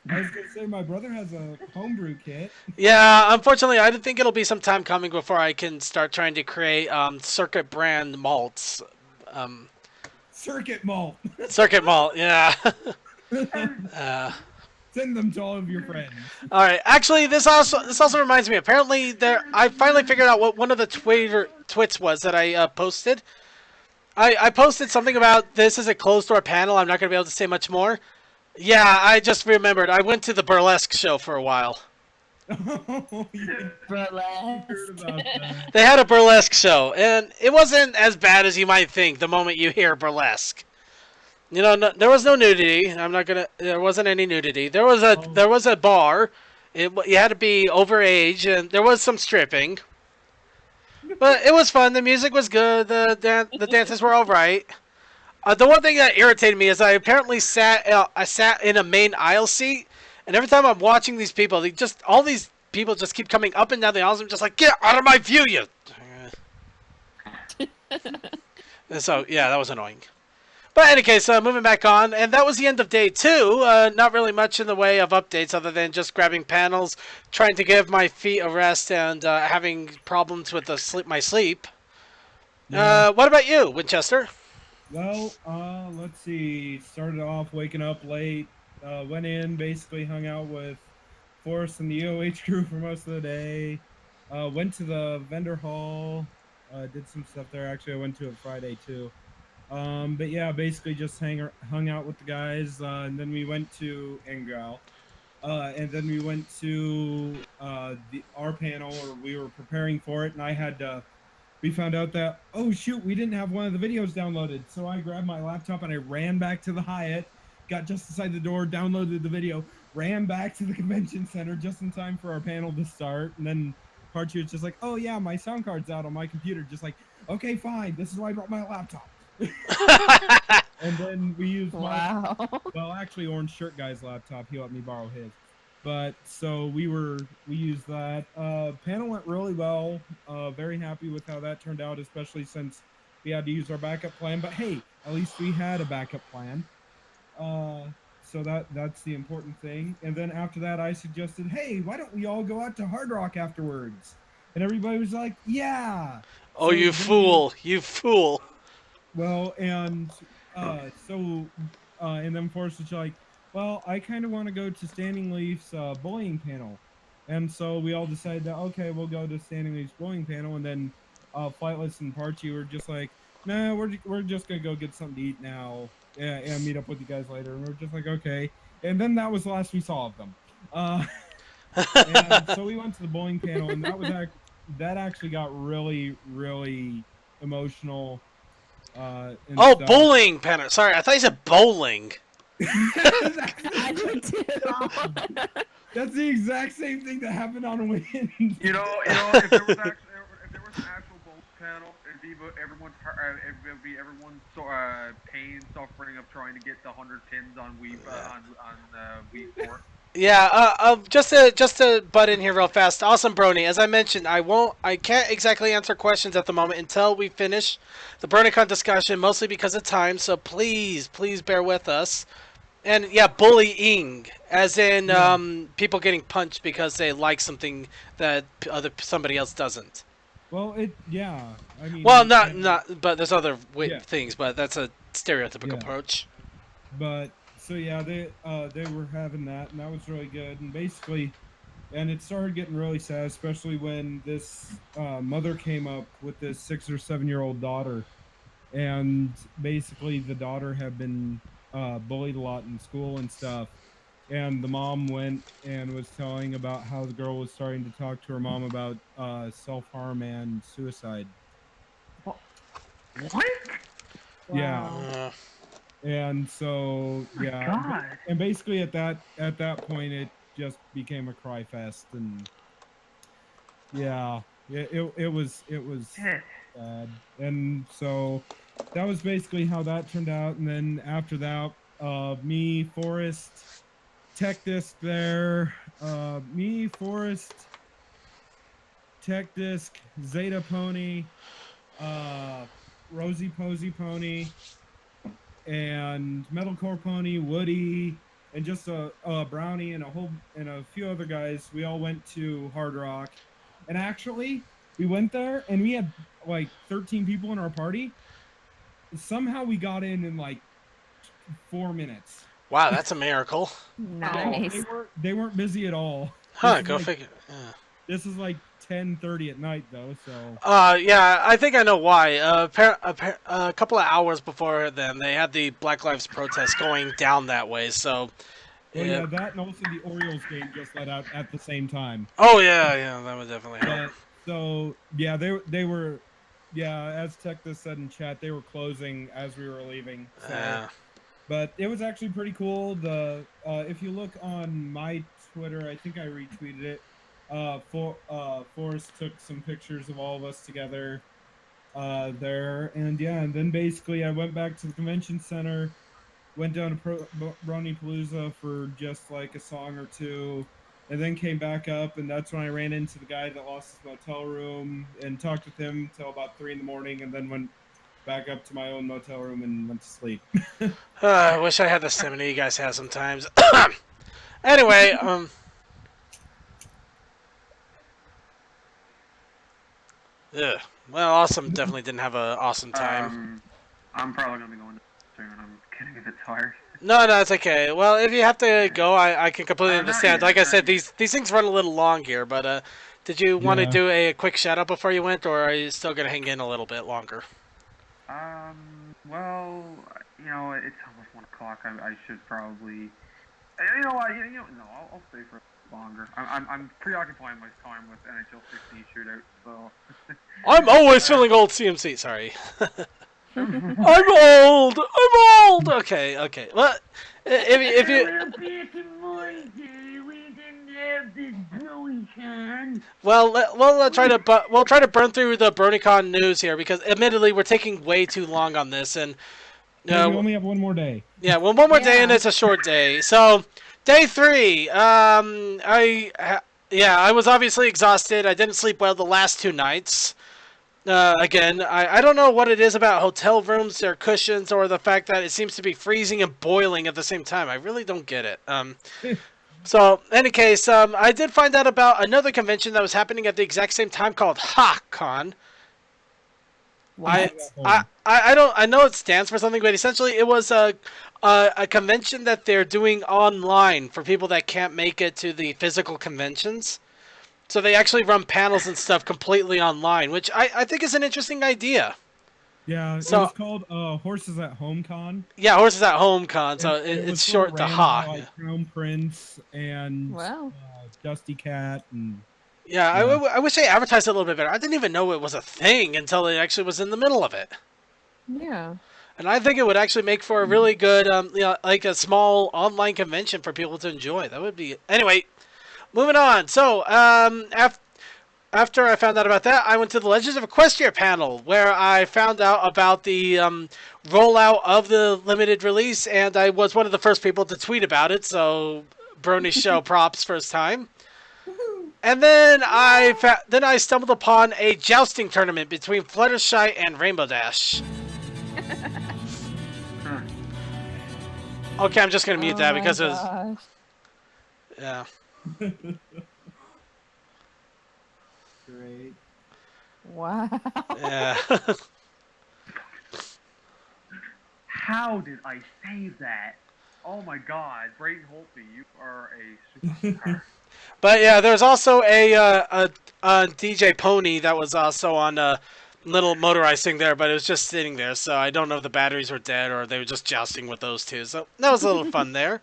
I was gonna say my brother has a homebrew kit. Yeah, unfortunately, I think it'll be some time coming before I can start trying to create circuit brand malts. Um, Circuit malt. circuit malt, yeah. uh, Send them to all of your friends. all right. Actually, this also reminds me. Apparently, I finally figured out what one of the twits was that I posted. I posted something about this is a closed door panel. I'm not going to be able to say much more. Yeah, I just remembered. I went to the burlesque show for a while. Oh, you Burlesque. heard about that. They had a burlesque show, and it wasn't as bad as you might think the moment you hear burlesque. You know, no, there was no nudity. There wasn't any nudity. There was a bar. You had to be overage, and there was some stripping. But it was fun. The music was good. The dances were all right. The one thing that irritated me is I sat in a main aisle seat, and every time I'm watching these people, all these people just keep coming up and down the aisles. I'm just like, get out of my view, you. And so yeah, that was annoying. But in any case, moving back on, and that was the end of day 2. Not really much in the way of updates other than just grabbing panels, trying to give my feet a rest, and having problems with my sleep. Yeah. What about you, Winchester? Well, let's see. Started off waking up late. Went in, basically hung out with Forrest and the EOH crew for most of the day. Went to the vendor hall. Did some stuff there. Actually, I went to it Friday too. But yeah, basically just hung out with the guys, and then we went to Engal. And then we went to our panel, or we were preparing for it, and we found out that, oh shoot, we didn't have one of the videos downloaded. So I grabbed my laptop and I ran back to the Hyatt, got just inside the door, downloaded the video, ran back to the convention center just in time for our panel to start. And then Parchi was just like, oh yeah, my sound card's out on my computer. Just like, okay, fine. This is why I brought my laptop. And then we used actually Orange Shirt Guy's laptop. He let me borrow his. But so we used that. Panel went really well. Very happy with how that turned out, especially since we had to use our backup plan. But hey, at least we had a backup plan. So that's the important thing. And then after that, I suggested, hey, why don't we all go out to Hard Rock afterwards? And everybody was like, yeah. Oh, So you fool! You fool! Well, and then Forrest was like, well, I kind of want to go to Standing Leaf's bullying panel. And so we all decided that, okay, we'll go to Standing Leaf's bullying panel. And then Flightless and Parchi were just like, nah, we're just going to go get something to eat now. Yeah, and meet up with you guys later. And we're just like, okay. And then that was the last we saw of them. And so we went to the bowling panel, and that actually got really, really emotional. Bowling panel. Sorry, I thought you said bowling. I did too. That's the exact same thing that happened on Wind. You know, if there was an actual bowl panel, it'd be everyone's pain, suffering of trying to get the 100 pins on Wii Wii 4. Yeah, just to butt in here real fast. Awesome, Brony. As I mentioned, I can't exactly answer questions at the moment until we finish the BronyCon discussion, mostly because of time. So please bear with us. And yeah, bullying, as in people getting punched because they like something that somebody else doesn't. Well, I mean. Well, not, but there's other things, but that's a stereotypical approach. But. So yeah, they were having that, and that was really good. And basically, and it started getting really sad, especially when this mother came up with this 6 or 7 year old daughter, and basically the daughter had been bullied a lot in school and stuff. And the mom went and was telling about how the girl was starting to talk to her mom about self-harm and suicide. What? Yeah. And so God. And basically at that point it just became a cry fest, and it was bad. And so that was basically how that turned out. And then after that, me, Forrest, Tech Disc there, Tech Disc, Zeta Pony, Rosie Posey Pony, and Metalcore Pony, Woody, and just a Brownie and a few other guys. We all went to Hard Rock, and actually we went there and we had like 13 people in our party. Somehow we got in like 4 minutes. Wow, that's a miracle. Nice. They weren't busy at all. Huh? Go figure. Yeah. This is like 10:30 at night though, so. Yeah, I think I know why. A couple of hours before then, they had the Black Lives protest going down that way. So, Well, yeah, that and also the Orioles game just let out at the same time. Oh yeah, that would definitely help. So yeah, they were, yeah, as Tectus said in chat, they were closing as we were leaving. So. Yeah. But it was actually pretty cool. If you look on my Twitter, I think I retweeted it. Forrest took some pictures of all of us together there, and yeah, and then basically I went back to the convention center, went down to Brony Palooza for just like a song or two, and then came back up, and that's when I ran into the guy that lost his motel room and talked with him till about 3 a.m, and then went back up to my own motel room and went to sleep. I wish I had the stamina you guys have sometimes. Anyway, yeah. Well, Awesome definitely didn't have an awesome time. I'm probably gonna be going to soon. I'm getting a bit tired. No, it's okay. Well, if you have to go, I can completely Not understand. yet, Like I not said, yet. these things run a little long here, but did you want to Yeah. do a quick shout out before you went, or are you still gonna hang in a little bit longer? Well, you know, it's almost 1 o'clock. I should probably. You know what? No, I'll stay for longer. I'm preoccupying my time with NHL 16 shootout, so. I'm always feeling old, CMC. Sorry. I'm old. I'm old. Okay. Well, if you. Well, we'll try to burn through the BronyCon news here because, admittedly, we're taking way too long on this, and We only have 1 more day. yeah, well, 1 more day, and it's a short day. So, day 3. I was obviously exhausted. I didn't sleep well the last 2 nights. Again, I don't know what it is about hotel rooms or cushions or the fact that it seems to be freezing and boiling at the same time. I really don't get it. So, in any case, I did find out about another convention that was happening at the exact same time called HaCon. I know it stands for something, but essentially it was a convention that they're doing online for people that can't make it to the physical conventions. So they actually run panels and stuff completely online, which I think is an interesting idea. Yeah, So- it was called Horses at Home Con. Yeah, Horses at Home Con, so And it was it's full short of to random, Ha. like Crown Prince and Wow. Dusty Cat and Yeah, I wish they advertised it a little bit better. I didn't even know it was a thing until it actually was in the middle of it. Yeah. And I think it would actually make for a really good, like a small online convention for people to enjoy. That would be... Anyway, moving on. So, after I found out about that, I went to the Legends of Equestria panel, where I found out about the rollout of the limited release, and I was one of the first people to tweet about it, so Brony show props first time. And then I stumbled upon a jousting tournament between Fluttershy and Rainbow Dash. Okay, I'm just gonna mute that because it was... Gosh. Yeah. great. Wow. Yeah. How did I save that? Oh my God, Brayton Holtby, you are a superstar. But yeah, there's also a DJ Pony that was also on a little motorized thing there, but it was just sitting there, so I don't know if the batteries were dead or they were just jousting with those two. So that was a little fun there.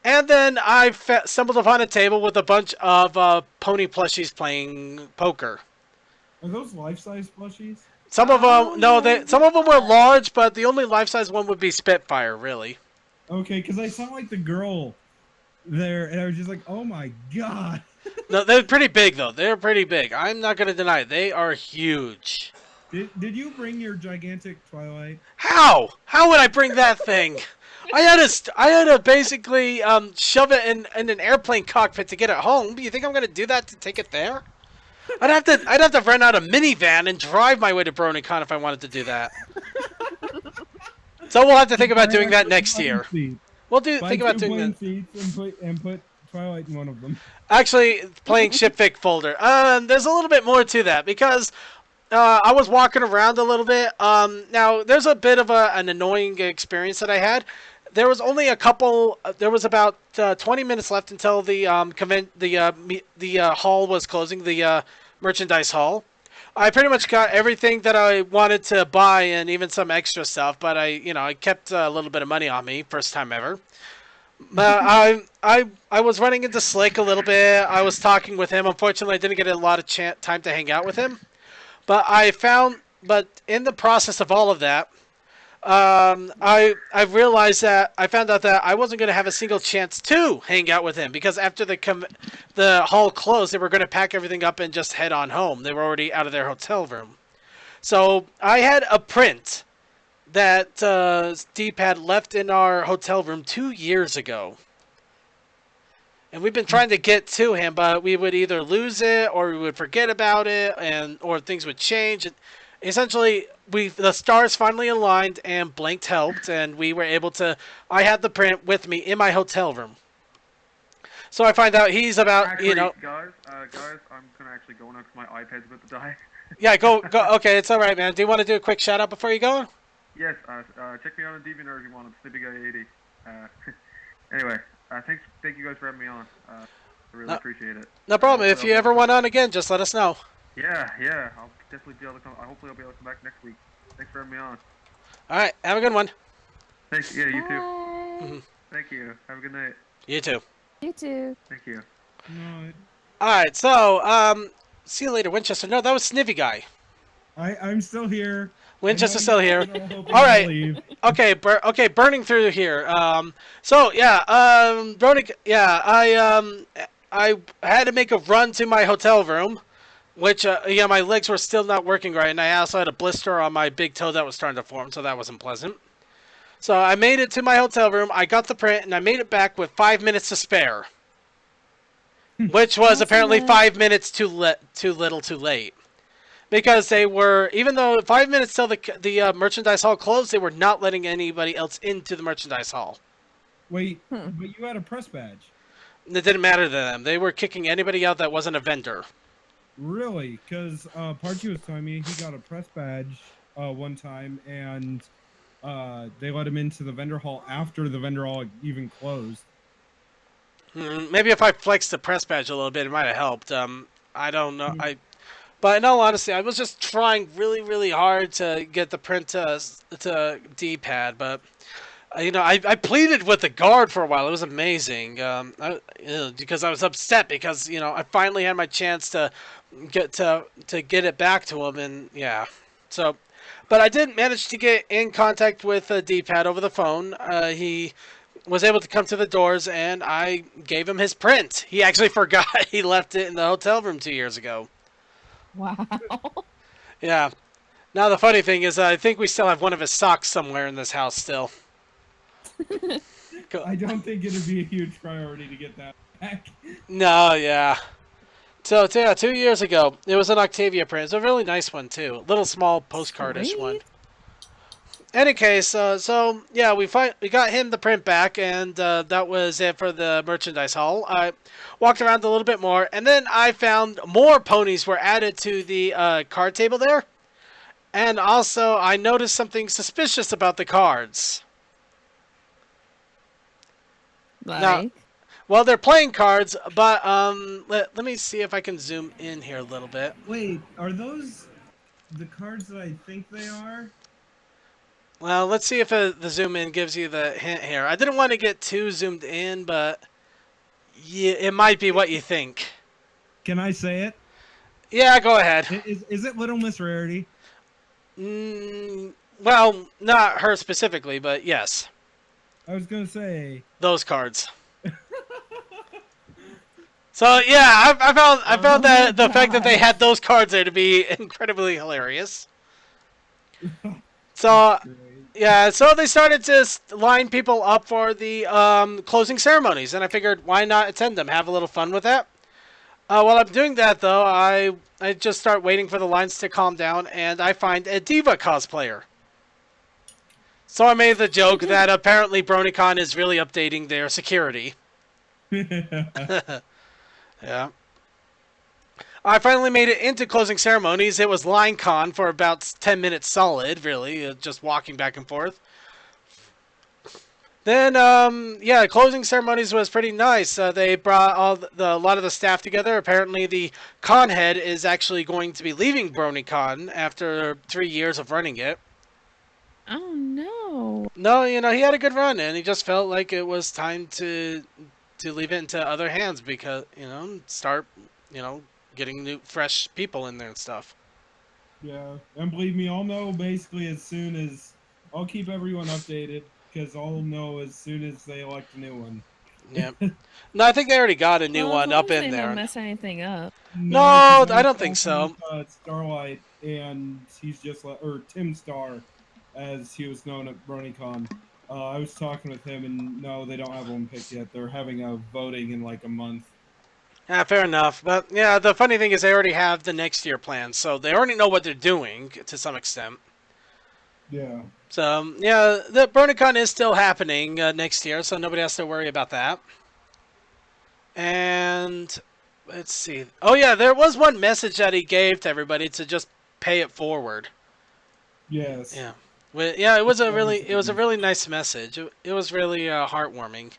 And then I stumbled upon a table with a bunch of pony plushies playing poker. Are those life-size plushies? Some of them, some of them were large, but the only life-size one would be Spitfire, really. Okay, because I saw like the girl there, and I was just like, oh my God. No, they're pretty big though. They're pretty big. I'm not gonna deny it. They are huge. Did you bring your gigantic Twilight? How? How would I bring that thing? I had to basically shove it in an airplane cockpit to get it home. Do you think I'm gonna do that to take it there? I'd have to rent out a minivan and drive my way to BronyCon if I wanted to do that. So we'll have to think about doing that next year. We'll Buy think about two doing plane that. seats and put Twilight in one of them. Actually, playing Shipfic folder. There's a little bit more to that because I was walking around a little bit. Now there's a bit of an annoying experience that I had. There was only a couple. There was about 20 minutes left until the hall was closing. The merchandise hall. I pretty much got everything that I wanted to buy and even some extra stuff, but I kept a little bit of money on me, first time ever. But I was running into Slick a little bit. I was talking with him. Unfortunately, I didn't get a lot of time to hang out with him. But in the process of all of that, I realized that I found out that I wasn't going to have a single chance to hang out with him because after the hall closed, they were going to pack everything up and just head on home. They were already out of their hotel room. So I had a print that Steve had left in our hotel room 2 years ago. And we've been trying to get to him, but we would either lose it or we would forget about it, or things would change. And essentially, the stars finally aligned, and Blanked helped, and we were able to. I had the print with me in my hotel room, so I find out he's about Actually, guys, I'm gonna actually go now because my iPad's about to die. Yeah, go. Okay, it's all right, man. Do you want to do a quick shout out before you go? Yes, check me out on DeviantArt if you want. I'm SnippyGuy80. Anyway, thank you guys for having me on. I really appreciate it. No problem. If you ever want on again, just let us know. Yeah, I'll definitely be able to come. Hopefully, I'll be able to come back next week. Thanks for having me on. All right, have a good one. Thanks. Yeah, you too. Bye. Thank you. Have a good night. You too. You too. Thank you. No, All right, so see you later, Winchester. No, that was Snivy Guy. I'm still here. Winchester's still here. All right. Okay, burning through here. So yeah, Brony, yeah, I had to make a run to my hotel room, which my legs were still not working right, and I also had a blister on my big toe that was starting to form, so that wasn't pleasant. So I made it to my hotel room. I got the print, and I made it back with 5 minutes to spare, which was apparently 5 minutes too little, too late. Because they were, even though 5 minutes till the merchandise hall closed, they were not letting anybody else into the merchandise hall. Wait, but you had a press badge. It didn't matter to them. They were kicking anybody out that wasn't a vendor. Really? Because Parchi was telling me he got a press badge one time, and they let him into the vendor hall after the vendor hall even closed. Maybe if I flexed the press badge a little bit, it might have helped. I don't know. But in all honesty, I was just trying really, really hard to get the print to D-pad. But I pleaded with the guard for a while. It was amazing. Because I was upset because I finally had my chance to get it back to him, and yeah. So, but I did manage to get in contact with D-pad over the phone. He was able to come to the doors, and I gave him his print. He actually forgot he left it in the hotel room 2 years ago. Wow. Yeah. Now the funny thing is, I think we still have one of his socks somewhere in this house still. I don't think it'd be a huge priority to get that back. No, yeah. So, yeah, 2 years ago, it was an Octavia print. It's a really nice one, too. A little small postcardish one. Sweet. Any case, so, yeah, we got him the print back, and that was it for the merchandise haul. I walked around a little bit more, and then I found more ponies were added to the card table there. And also, I noticed something suspicious about the cards. Like, Now, well, they're playing cards, but let me see if I can zoom in here a little bit. Wait, are those the cards that I think they are? Well, let's see if the zoom in gives you the hint here. I didn't want to get too zoomed in, but yeah, it might be what you think. Can I say it? Yeah, go ahead. Is it Little Miss Rarity? Well, not her specifically, but yes. I was gonna say Those cards. So yeah, I found that the fact that they had those cards there to be incredibly hilarious. So yeah, so they started to line people up for the closing ceremonies, and I figured why not attend them, have a little fun with that. While I'm doing that, though, I just start waiting for the lines to calm down, and I find a Diva cosplayer. So I made the joke that apparently BronyCon is really updating their security. Yeah. I finally made it into closing ceremonies. It was line con for about 10 minutes solid, really, just walking back and forth. Then, yeah, closing ceremonies was pretty nice. They brought a lot of the staff together. Apparently, the con head is actually going to be leaving BronyCon after 3 years of running it. Oh no. No, he had a good run, and he just felt like it was time to leave it into other hands because, start, getting new, fresh people in there and stuff. Yeah, and believe me, I'll know basically as soon as I'll keep everyone updated because I'll know as soon as they elect a new one. Yeah. No, I think they already got a new Well, as one long up as in they there. don't mess anything up. No, 'cause I was don't think talking so. with, Starlight, and he's just like, or Tim Star, as he was known at BronyCon. I was talking with him, and no, they don't have one picked yet. They're having a voting in like a month. Yeah, fair enough. But yeah, the funny thing is they already have the next year plans, so they already know what they're doing to some extent. Yeah. So yeah, the BronyCon is still happening next year, so nobody has to worry about that. And let's see. Oh yeah, there was one message that he gave to everybody to just pay it forward. Yes. Yeah. Yeah, it was That was it was a nice. really nice message. It was really heartwarming.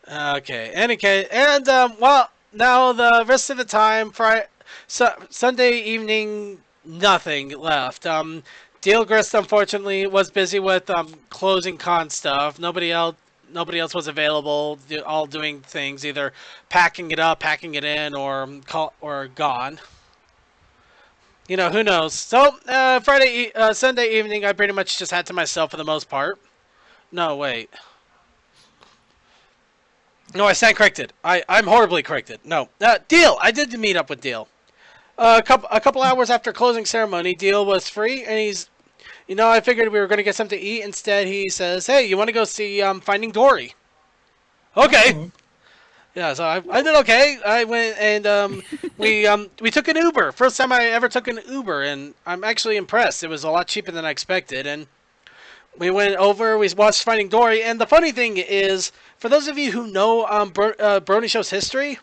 Okay. Any case, and well, now the rest of the time, Sunday evening, nothing left. Dealgrist unfortunately was busy with closing con stuff. Nobody else was available. All doing things, either packing it up, packing it in, or gone. Who knows? So Sunday evening, I pretty much just had to myself for the most part. No, wait. No, I stand corrected. I'm horribly corrected. No, Deal. I did meet up with Deal. A couple hours after closing ceremony, Deal was free, and I figured we were gonna get something to eat. Instead, he says, "Hey, you want to go see Finding Dory?" Okay. Oh, Yeah, so I did okay. I went and we took an Uber. First time I ever took an Uber, and I'm actually impressed. It was a lot cheaper than I expected, and we went over. We watched Finding Dory, and the funny thing is, for those of you who know Brony Show's history,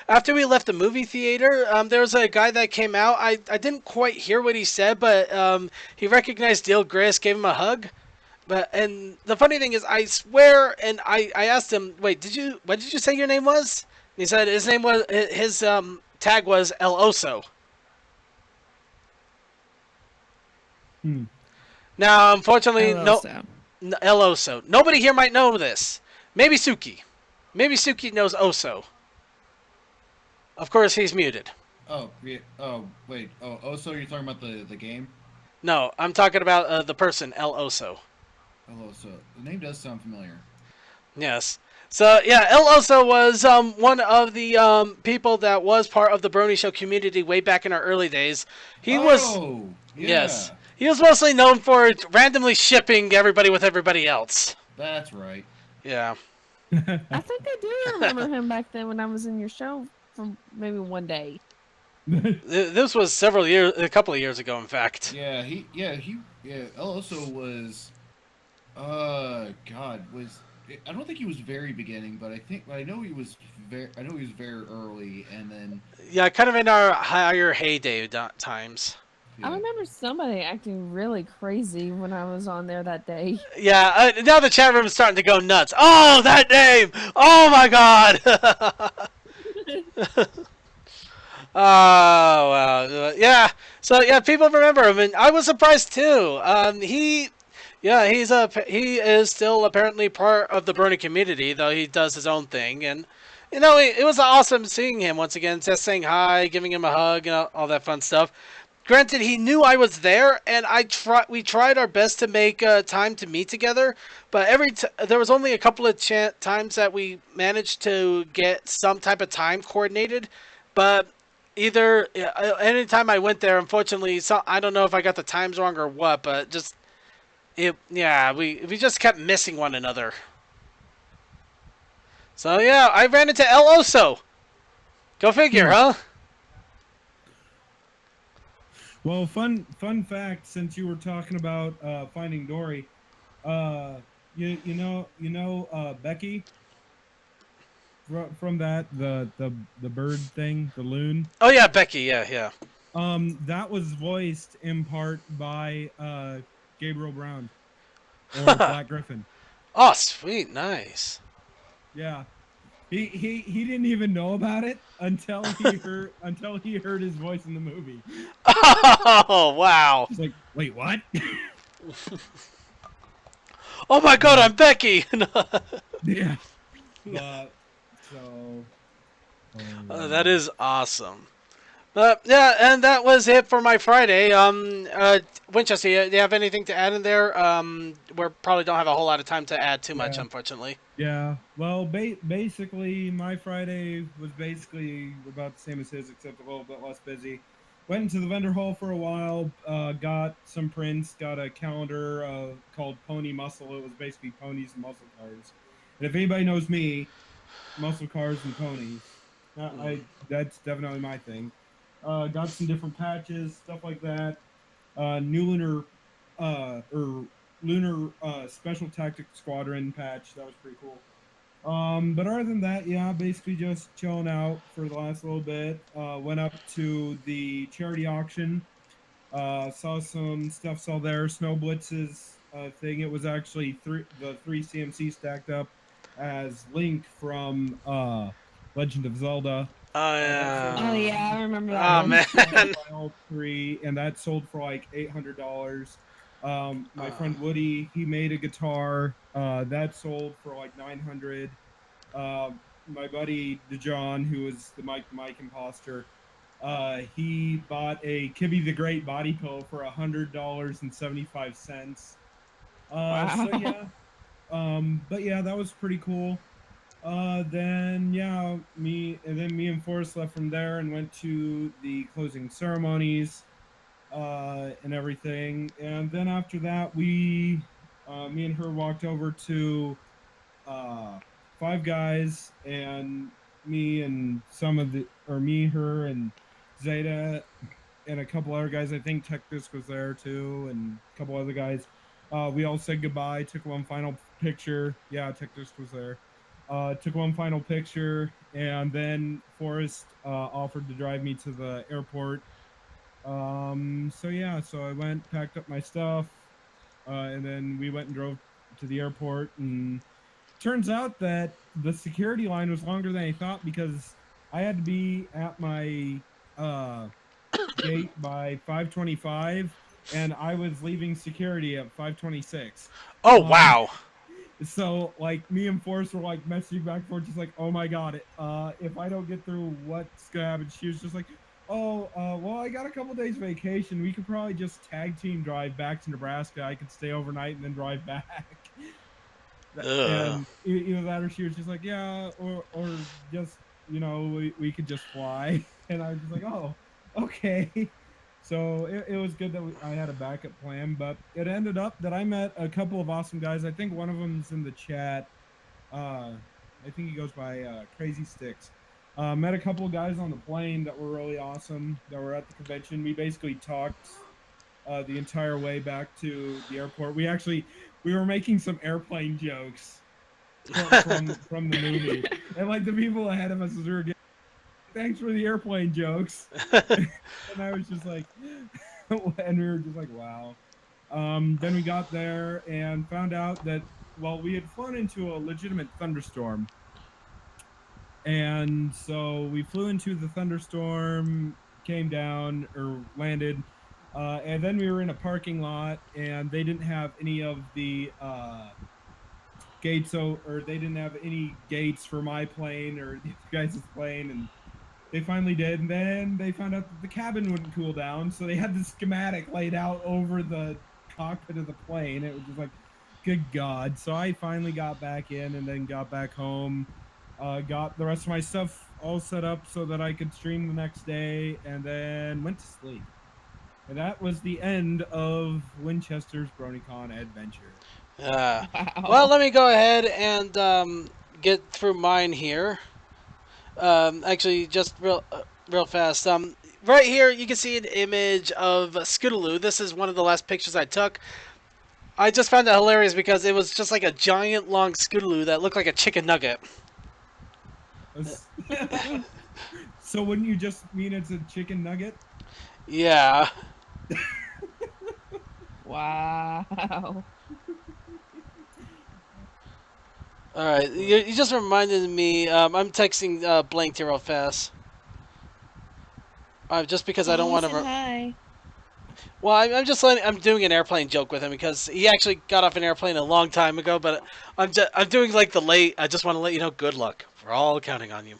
after we left the movie theater, there was a guy that came out. I didn't quite hear what he said, but he recognized Dale Gris, gave him a hug. And the funny thing is, I swear, and I asked him, wait, what did you say your name was? And he said his tag was El Oso. Hmm. Now, unfortunately, no, LLC. El Oso. Nobody here might know this. Maybe Suki. Maybe Suki knows Oso. Of course, he's muted. Oh, yeah. Oh, wait. Oh, so you're talking about the game? No, I'm talking about the person, El Oso. Oh, so the name does sound familiar. Yes. So, yeah, El Oso was one of the people that was part of the Brony Show community way back in our early days. He was... Yeah. Yes. He was mostly known for randomly shipping everybody with everybody else. That's right. Yeah. I think I do remember him back then when I was in your show for maybe one day. This was a couple of years ago, in fact. Yeah, El Oso was, God, I don't think he was very beginning, but I know he was very early, and then. Yeah, kind of in our higher heyday times. Yeah. I remember somebody acting really crazy when I was on there that day. Yeah, now the chat room is starting to go nuts. Oh, that name! Oh my God! Oh, wow. Yeah. So yeah, people remember him, and I was surprised too. He is still apparently part of the Brony community, though he does his own thing, and it was awesome seeing him once again, just saying hi, giving him a hug, and all that fun stuff. Granted, he knew I was there, and we tried our best to make time to meet together, but there was only a couple of times that we managed to get some type of time coordinated, but anytime I went there, unfortunately, I don't know if I got the times wrong or what, but we just kept missing one another. So yeah, I ran into El Oso. Go figure, huh? Well, fun fact. Since you were talking about Finding Dory, you know Becky from that the bird thing, the loon. Oh yeah, Becky. Yeah, yeah. That was voiced in part by Gabriel Brown or Black Griffin. Oh, sweet, nice. Yeah. He didn't even know about it until he heard his voice in the movie. Oh wow. He's like, wait, what? Oh my God, Yeah. I'm Becky. Yeah. So. That is awesome. But yeah, and that was it for my Friday. Winchester, do you have anything to add in there? We probably don't have a whole lot of time to add too much, Yeah. unfortunately. Yeah. Well, basically, my Friday was basically about the same as his, except a little bit less busy. Went into the vendor hall for a while. Got some prints. Got a calendar called Pony Muscle. It was basically ponies and muscle cars. And if anybody knows me, muscle cars and ponies, that's definitely my thing. Got some different patches, stuff like that. New lunar special tactics squadron patch. That was pretty cool. But other than that, yeah, basically just chilling out for the last little bit. Went up to the charity auction. Saw some stuff sold there. Snow Blitz's thing. It was actually the three CMC stacked up as Link from Legend of Zelda. Oh Oh yeah. yeah, I remember that Oh one. man. By all three, and that sold for like $800. My friend Woody, he made a guitar that sold for like 900. My buddy DeJohn, who was the Mike imposter, he bought a Kibby the Great body pillow for $100.75. Wow. So yeah, but yeah, that was pretty cool. Then yeah, me and Forrest left from there and went to the closing ceremonies, and everything. And then after that, me and her walked over to Five Guys, and me, her, and Zeta, and a couple other guys. I think Tech Disc was there too, and a couple other guys. We all said goodbye, took one final picture. Yeah, Tech Disc was there. Took one final picture, and then Forrest offered to drive me to the airport. So yeah, so I went, packed up my stuff, and then we went and drove to the airport. And turns out that the security line was longer than I thought, because I had to be at my gate by 5:25, and I was leaving security at 5:26. Oh wow. So like me and Forrest were like messaging back and forth, just like, oh my god, if I don't get through, what's gonna happen? She was just like, oh, well, I got a couple days vacation. We could probably just tag team drive back to Nebraska. I could stay overnight and then drive back. And either that, or she was just like, yeah, or just, we could just fly. And I was just like, oh, okay. So it was good that I had a backup plan, but it ended up that I met a couple of awesome guys. I think one of them is in the chat. I think he goes by Crazy Sticks. Met a couple of guys on the plane that were really awesome, that were at the convention. We basically talked the entire way back to the airport. We were making some airplane jokes from the movie. And like the people ahead of us as we were getting, thanks for the airplane jokes. And I was just like, and we were just like, wow. Then we got there and found out that, well, we had flown into a legitimate thunderstorm. And so we flew into the thunderstorm, came down, or landed, and then we were in a parking lot, and they didn't have any of the gates, or they didn't have any gates for my plane or the guys' plane, and they finally did. And then they found out that the cabin wouldn't cool down, so they had the schematic laid out over the cockpit of the plane. It was just like, good God. So I finally got back in and then got back home. Got the rest of my stuff all set up so that I could stream the next day, and then went to sleep. And that was the end of Winchester's BronyCon adventure. Well, let me go ahead and get through mine here. Actually, just real fast. Right here, you can see an image of Scootaloo. This is one of the last pictures I took. I just found it hilarious because it was just like a giant long Scootaloo that looked like a chicken nugget. So wouldn't you just mean it's a chicken nugget? Yeah. Wow. All right. You just reminded me. I'm texting Blank here real fast. Just because I don't want to. Hi. Well, I'm just letting. I'm doing an airplane joke with him because he actually got off an airplane a long time ago. But I'm doing like the late. I just want to let you know. Good luck. We're all counting on you.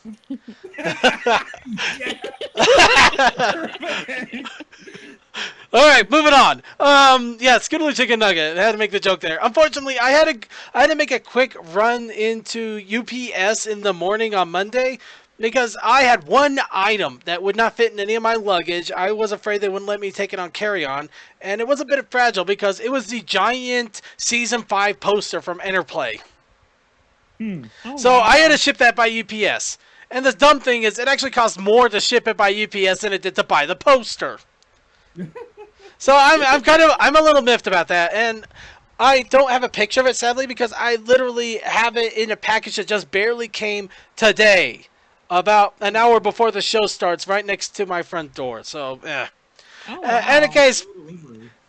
All right, moving on. Yeah, Skiddly Chicken Nugget. I had to make the joke there. Unfortunately, I had to make a quick run into UPS in the morning on Monday because I had one item that would not fit in any of my luggage. I was afraid they wouldn't let me take it on carry-on, and it was a bit fragile because it was the giant Season 5 poster from Interplay. Oh, So wow. I had to ship that by UPS. And the dumb thing is, it actually cost more to ship it by UPS than it did to buy the poster. So I'm a little miffed about that, and I don't have a picture of it sadly because I literally have it in a package that just barely came today, about an hour before the show starts, right next to my front door. So, Oh, in any wow. case,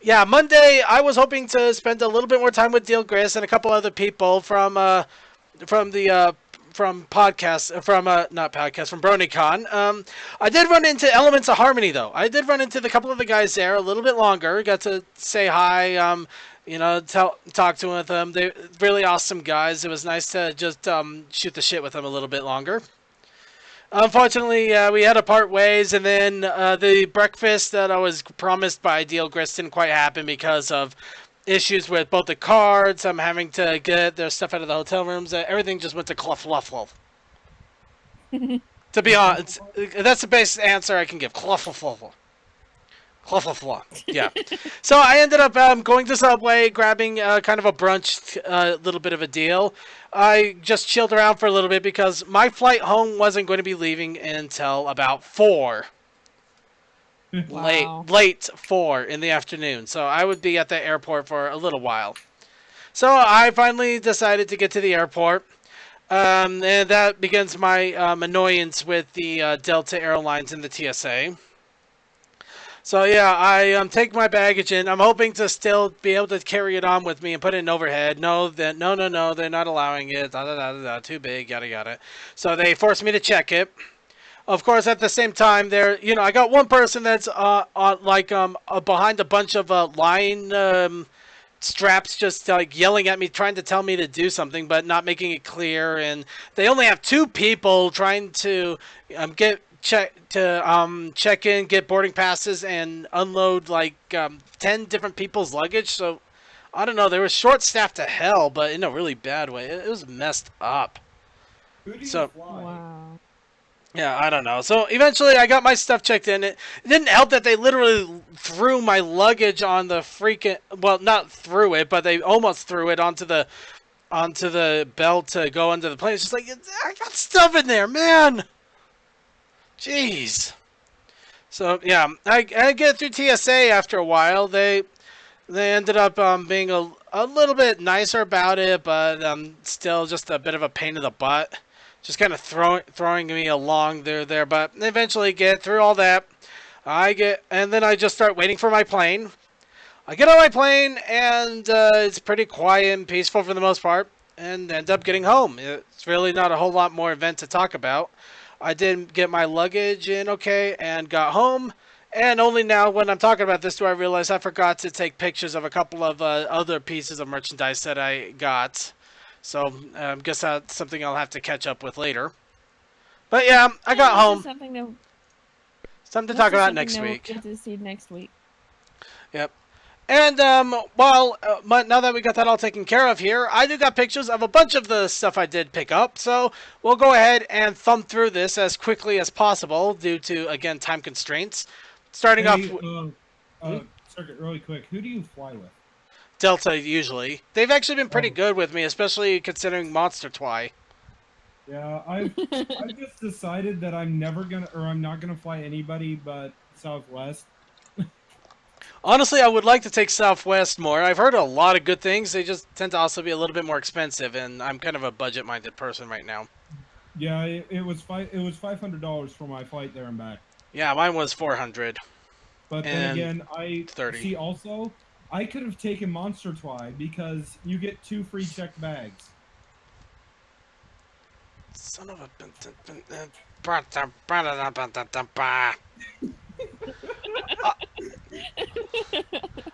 yeah, Monday I was hoping to spend a little bit more time with Deal Gris and a couple other people from podcast from not podcast from BronyCon. I did run into Elements of Harmony though. I did run into the couple of the guys there a little bit longer. Got to say hi. Talk to with them. They really awesome guys. It was nice to just shoot the shit with them a little bit longer. Unfortunately, we had to part ways, and then the breakfast that I was promised by Deal Gris didn't quite happen because of issues with both the cards. I'm having to get their stuff out of the hotel rooms. Everything just went to cluffluffle. To be honest, that's the best answer I can give. Cluffluffle. Cluffluffle. Yeah. So I ended up going to Subway, grabbing kind of a brunch, little bit of a deal. I just chilled around for a little bit because my flight home wasn't going to be leaving until about 4. Wow. Late 4 in the afternoon. So I would be at the airport for a little while. So I finally decided to get to the airport. And that begins my annoyance with the Delta Airlines and the TSA. So yeah, I take my baggage in. I'm hoping to still be able to carry it on with me and put it in overhead. No, they're not allowing it. Too big, yada yada. So they forced me to check it. Of course, at the same time, I got one person that's behind a bunch of line straps, just like yelling at me, trying to tell me to do something, but not making it clear. And they only have 2 people trying to check in, get boarding passes, and unload 10 different people's luggage. So I don't know. They were short-staffed to hell, but in a really bad way. It was messed up. Who do you So- fly? Wow. Yeah, I don't know. So eventually I got my stuff checked in. It didn't help that they literally threw my luggage on the freaking... Well, not threw it, but they almost threw it onto the belt to go under the plane. It's just like, I got stuff in there, man! Jeez. So, yeah, I get through TSA after a while. They ended up being a little bit nicer about it, but still just a bit of a pain in the butt. Just kind of throwing me along there, but eventually get through all that. And then I just start waiting for my plane. I get on my plane, and it's pretty quiet and peaceful for the most part, and end up getting home. It's really not a whole lot more event to talk about. I did get my luggage in okay, and got home. And only now, when I'm talking about this, do I realize I forgot to take pictures of a couple of other pieces of merchandise that I got. So, I guess that's something I'll have to catch up with later. But yeah, I got home. Something that Something to talk about next week. We'll get to see next week. Yep. And, now that we got that all taken care of here, I do got pictures of a bunch of the stuff I did pick up. So, we'll go ahead and thumb through this as quickly as possible due to, again, time constraints. Starting off... Circuit, really quick. Who do you fly with? Delta, usually. They've actually been pretty good with me, especially considering Monster Twy. Yeah, I've just decided that I'm not gonna fly anybody but Southwest. Honestly, I would like to take Southwest more. I've heard a lot of good things. They just tend to also be a little bit more expensive, and I'm kind of a budget-minded person right now. Yeah, it was $500 for my flight there and back. Yeah, mine was 400 But then and again, I 30. see also I could have taken Monster Twy because you get 2 free checked bags. Son of a.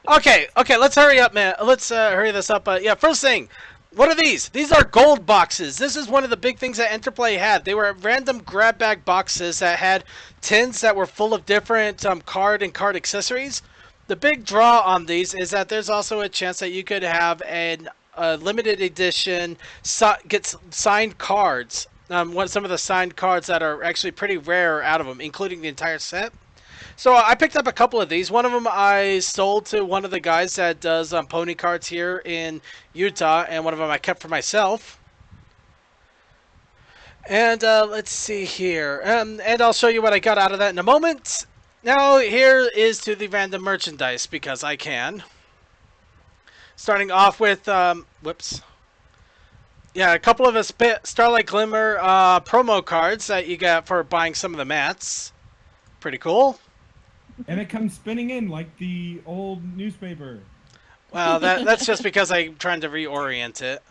Okay, let's hurry up, man. Let's hurry this up. Yeah, first thing, what are these? These are gold boxes. This is one of the big things that Interplay had. They were random grab bag boxes that had tins that were full of different card and card accessories. The big draw on these is that there's also a chance that you could have a limited edition get signed cards. Some of the signed cards that are actually pretty rare out of them, including the entire set. So I picked up a couple of these. One of them I sold to one of the guys that does pony cards here in Utah, and one of them I kept for myself. And let's see here. And I'll show you what I got out of that in a moment. Now, here is to the random merchandise, because I can. Starting off with, whoops. Yeah, a couple of Starlight Glimmer promo cards that you get for buying some of the mats. Pretty cool. And it comes spinning in like the old newspaper. Well, that's just because I'm trying to reorient it.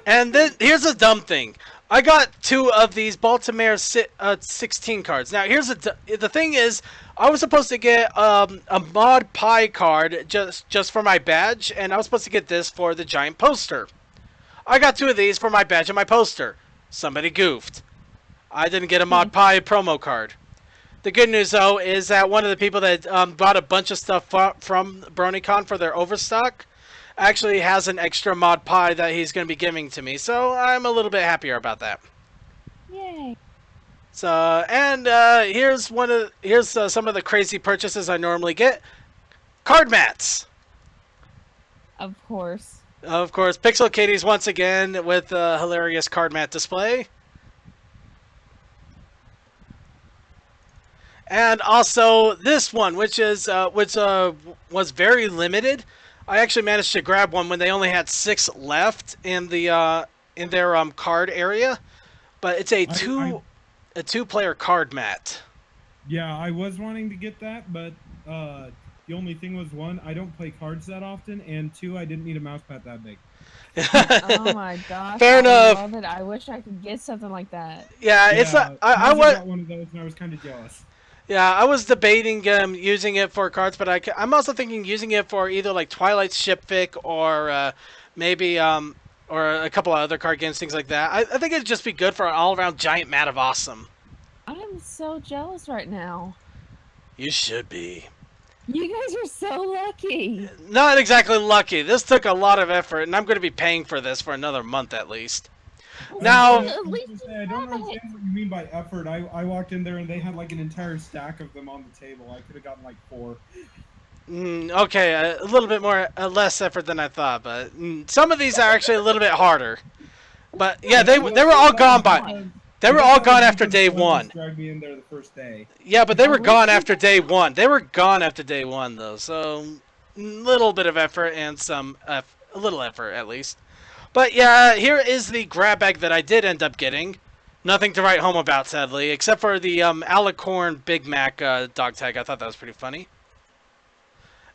And then here's a dumb thing. I got 2 of these Baltimore 16 cards. Now, here's the thing is, I was supposed to get a Mod Pie card just for my badge, and I was supposed to get this for the giant poster. I got 2 of these for my badge and my poster. Somebody goofed. I didn't get a Mod Pie promo card. The good news, though, is that one of the people that bought a bunch of stuff from BronyCon for their overstock actually has an extra Mod Pie that he's going to be giving to me, so I'm a little bit happier about that. Yay. So, and here's some of the crazy purchases I normally get. Card mats. Of course. Of course, Pixel Kitties once again with a hilarious card mat display. And also this one, which was very limited. I actually managed to grab one when they only had 6 left in their card area, but it's a 2-player card mat. Yeah, I was wanting to get that, but the only thing was, 1, I don't play cards that often, and 2, I didn't need a mouse pad that big. Oh my gosh. Fair enough. I love it. I wish I could get something like that. Yeah, it's I got one of those, and I was kind of jealous. Yeah, I was debating using it for cards, but I'm also thinking using it for either like Twilight Shipfic or maybe or a couple of other card games, things like that. I think it'd just be good for an all-around giant mat of awesome. I am so jealous right now. You should be. You guys are so lucky. Not exactly lucky. This took a lot of effort, and I'm going to be paying for this for another month at least. Now, At least I don't understand what you mean by effort. I walked in there and they had like an entire stack of them on the table. I could have gotten like 4. Okay, a little bit more, less effort than I thought, but some of these are actually a little bit harder. But yeah, they were all gone they were all gone after day 1. Dragged me in there the first day. Yeah, but they were gone after day 1. They were gone after day 1 though, so a little bit of effort and a little effort at least. But yeah, here is the grab bag that I did end up getting. Nothing to write home about, sadly, except for the Alicorn Big Mac dog tag. I thought that was pretty funny.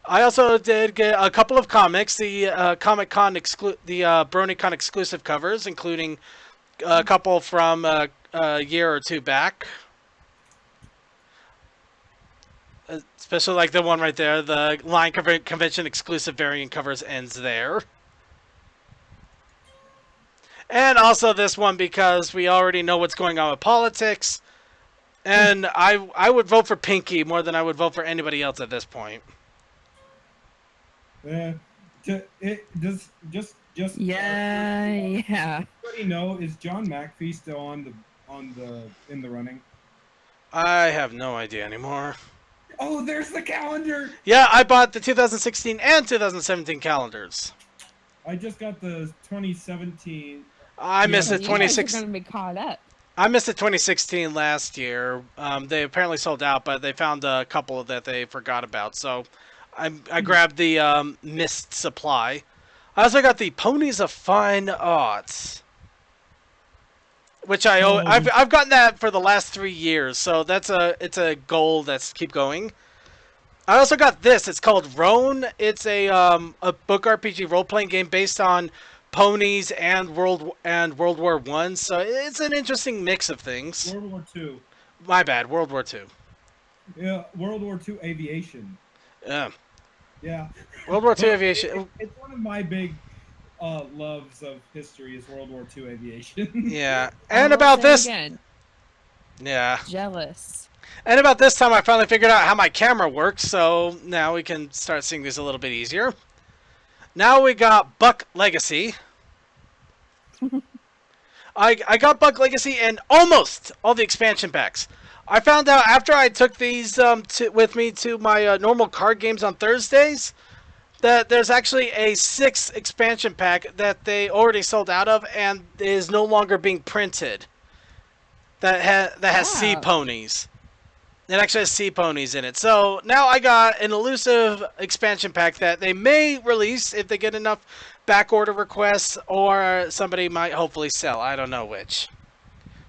I also did get a couple of comics, the BronyCon exclusive covers, including a couple from a year or 2 back. Especially like the one right there, the Line Convention exclusive variant covers ends there. And also this one because we already know what's going on with politics. And I would vote for Pinky more than I would vote for anybody else at this point. Yeah. Everybody know, is John McPhee still in the running? I have no idea anymore. Oh, there's the calendar. Yeah, I bought the 2016 and 2017 calendars. I just got the 2017. I missed Yeah. it You guys are 26. going to be caught up. I missed it 2016 last year. They apparently sold out, but they found a couple that they forgot about. So I grabbed the missed supply. I also got the Ponies of Fine Arts, which Oh, I've gotten that for the last 3 years. So it's a goal that's keep going. I also got this. It's called Roan. It's a book RPG role playing game based on ponies and World War One. So it's an interesting mix of things. World War II. My bad, World War Two. Yeah, World War II aviation. Yeah, Yeah. World War Two Well, aviation. it's one of my big loves of history is World War II aviation. Yeah, I and will about say this. Again, Yeah, jealous. and about this time, I finally figured out how my camera works. So now we can start seeing these a little bit easier. Now we got Buck Legacy. I got Buck Legacy and almost all the expansion packs. I found out after I took these with me to my normal card games on Thursdays that there's actually a 6th expansion pack that they already sold out of and is no longer being printed. That has sea Wow. ponies. It actually has sea ponies in it. So now I got an elusive expansion pack that they may release if they get enough back order requests, or somebody might hopefully sell. I don't know which.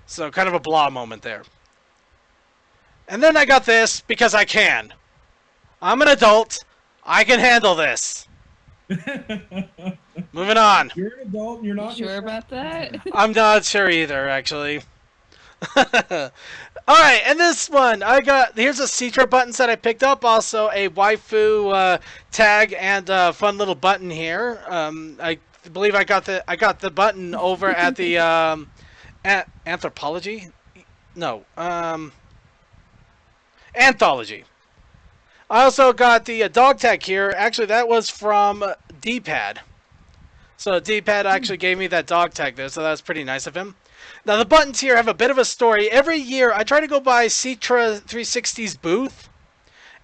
So kind of a blah moment there. And then I got this because I can. I'm an adult. I can handle this. Moving on. You're an adult and you're not Sure about that? I'm not sure either, actually. Alright, and this one, here's a Citra button set I picked up, also a waifu tag and a fun little button here. I believe I got the button over at the Anthropology? No, Anthology. I also got the dog tag here. Actually, that was from D-Pad. So D-Pad actually gave me that dog tag there, so that was pretty nice of him. Now, the buttons here have a bit of a story. Every year, I try to go by Citra 360's booth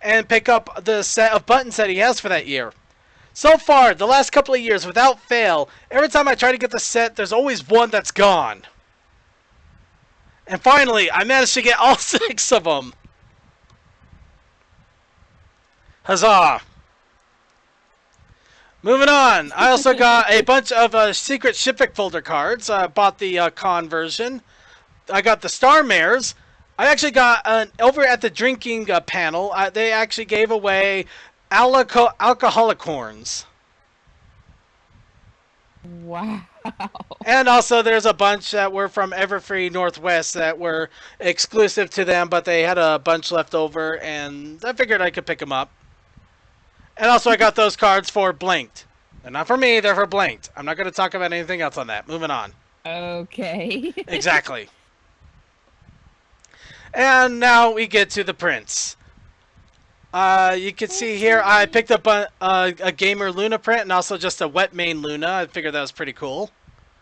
and pick up the set of buttons that he has for that year. So far, the last couple of years, without fail, every time I try to get the set, there's always one that's gone. And finally, I managed to get all 6 of them. Huzzah! Moving on, I also got a bunch of secret Shipwreck folder cards. I bought the con version. I got the Star Mares. I actually got over at the drinking panel. They actually gave away alcoholic horns. Wow. And also, there's a bunch that were from Everfree Northwest that were exclusive to them, but they had a bunch left over, and I figured I could pick them up. And also, I got those cards for Blanked. They're not for me, they're for Blanked. I'm not going to talk about anything else on that. Moving on. Okay. Exactly. And now we get to the prints. You can see here, I picked up a Gamer Luna print and also just a Wet Mane Luna. I figured that was pretty cool.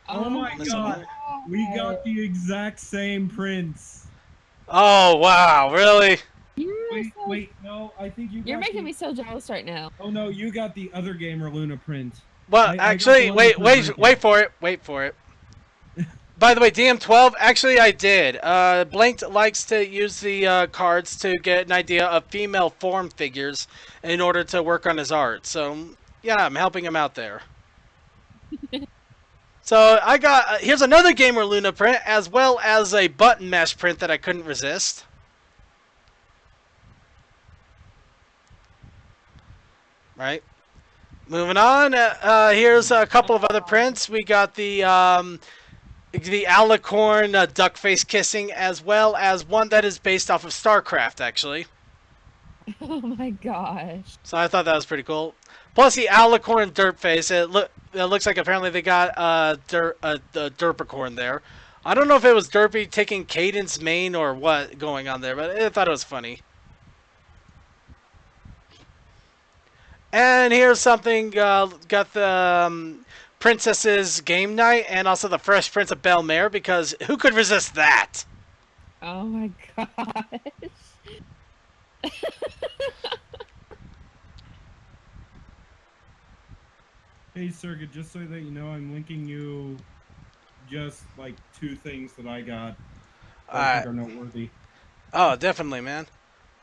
Oh my Listen. god. We got the exact same prints. Oh, wow, really? Wait, no, I think you got You're making me so jealous right now. Oh no, you got the other Gamer Luna print. Well, I got actually, the one wait for for it. By the way, DM12, actually I did. Blanked likes to use the cards to get an idea of female form figures in order to work on his art. So, yeah, I'm helping him out there. So, I got, here's another Gamer Luna print, as well as a button mesh print that I couldn't resist. Right. Moving on, here's a couple of other prints. We got the alicorn duck face kissing, as well as one that is based off of StarCraft, actually. Oh my gosh. So I thought that was pretty cool. Plus the alicorn dirt face. It looks like apparently they got the derpicorn there. I don't know if it was Derpy taking Caden's mane or what going on there, but I thought it was funny. And here's something, got the Princess's Game Night and also the Fresh Prince of Bel-Air, because who could resist that? Oh my gosh. Hey Circuit, just so that you know, I'm linking you just like 2 things that I got that I Alright. think are noteworthy. Oh, definitely, man.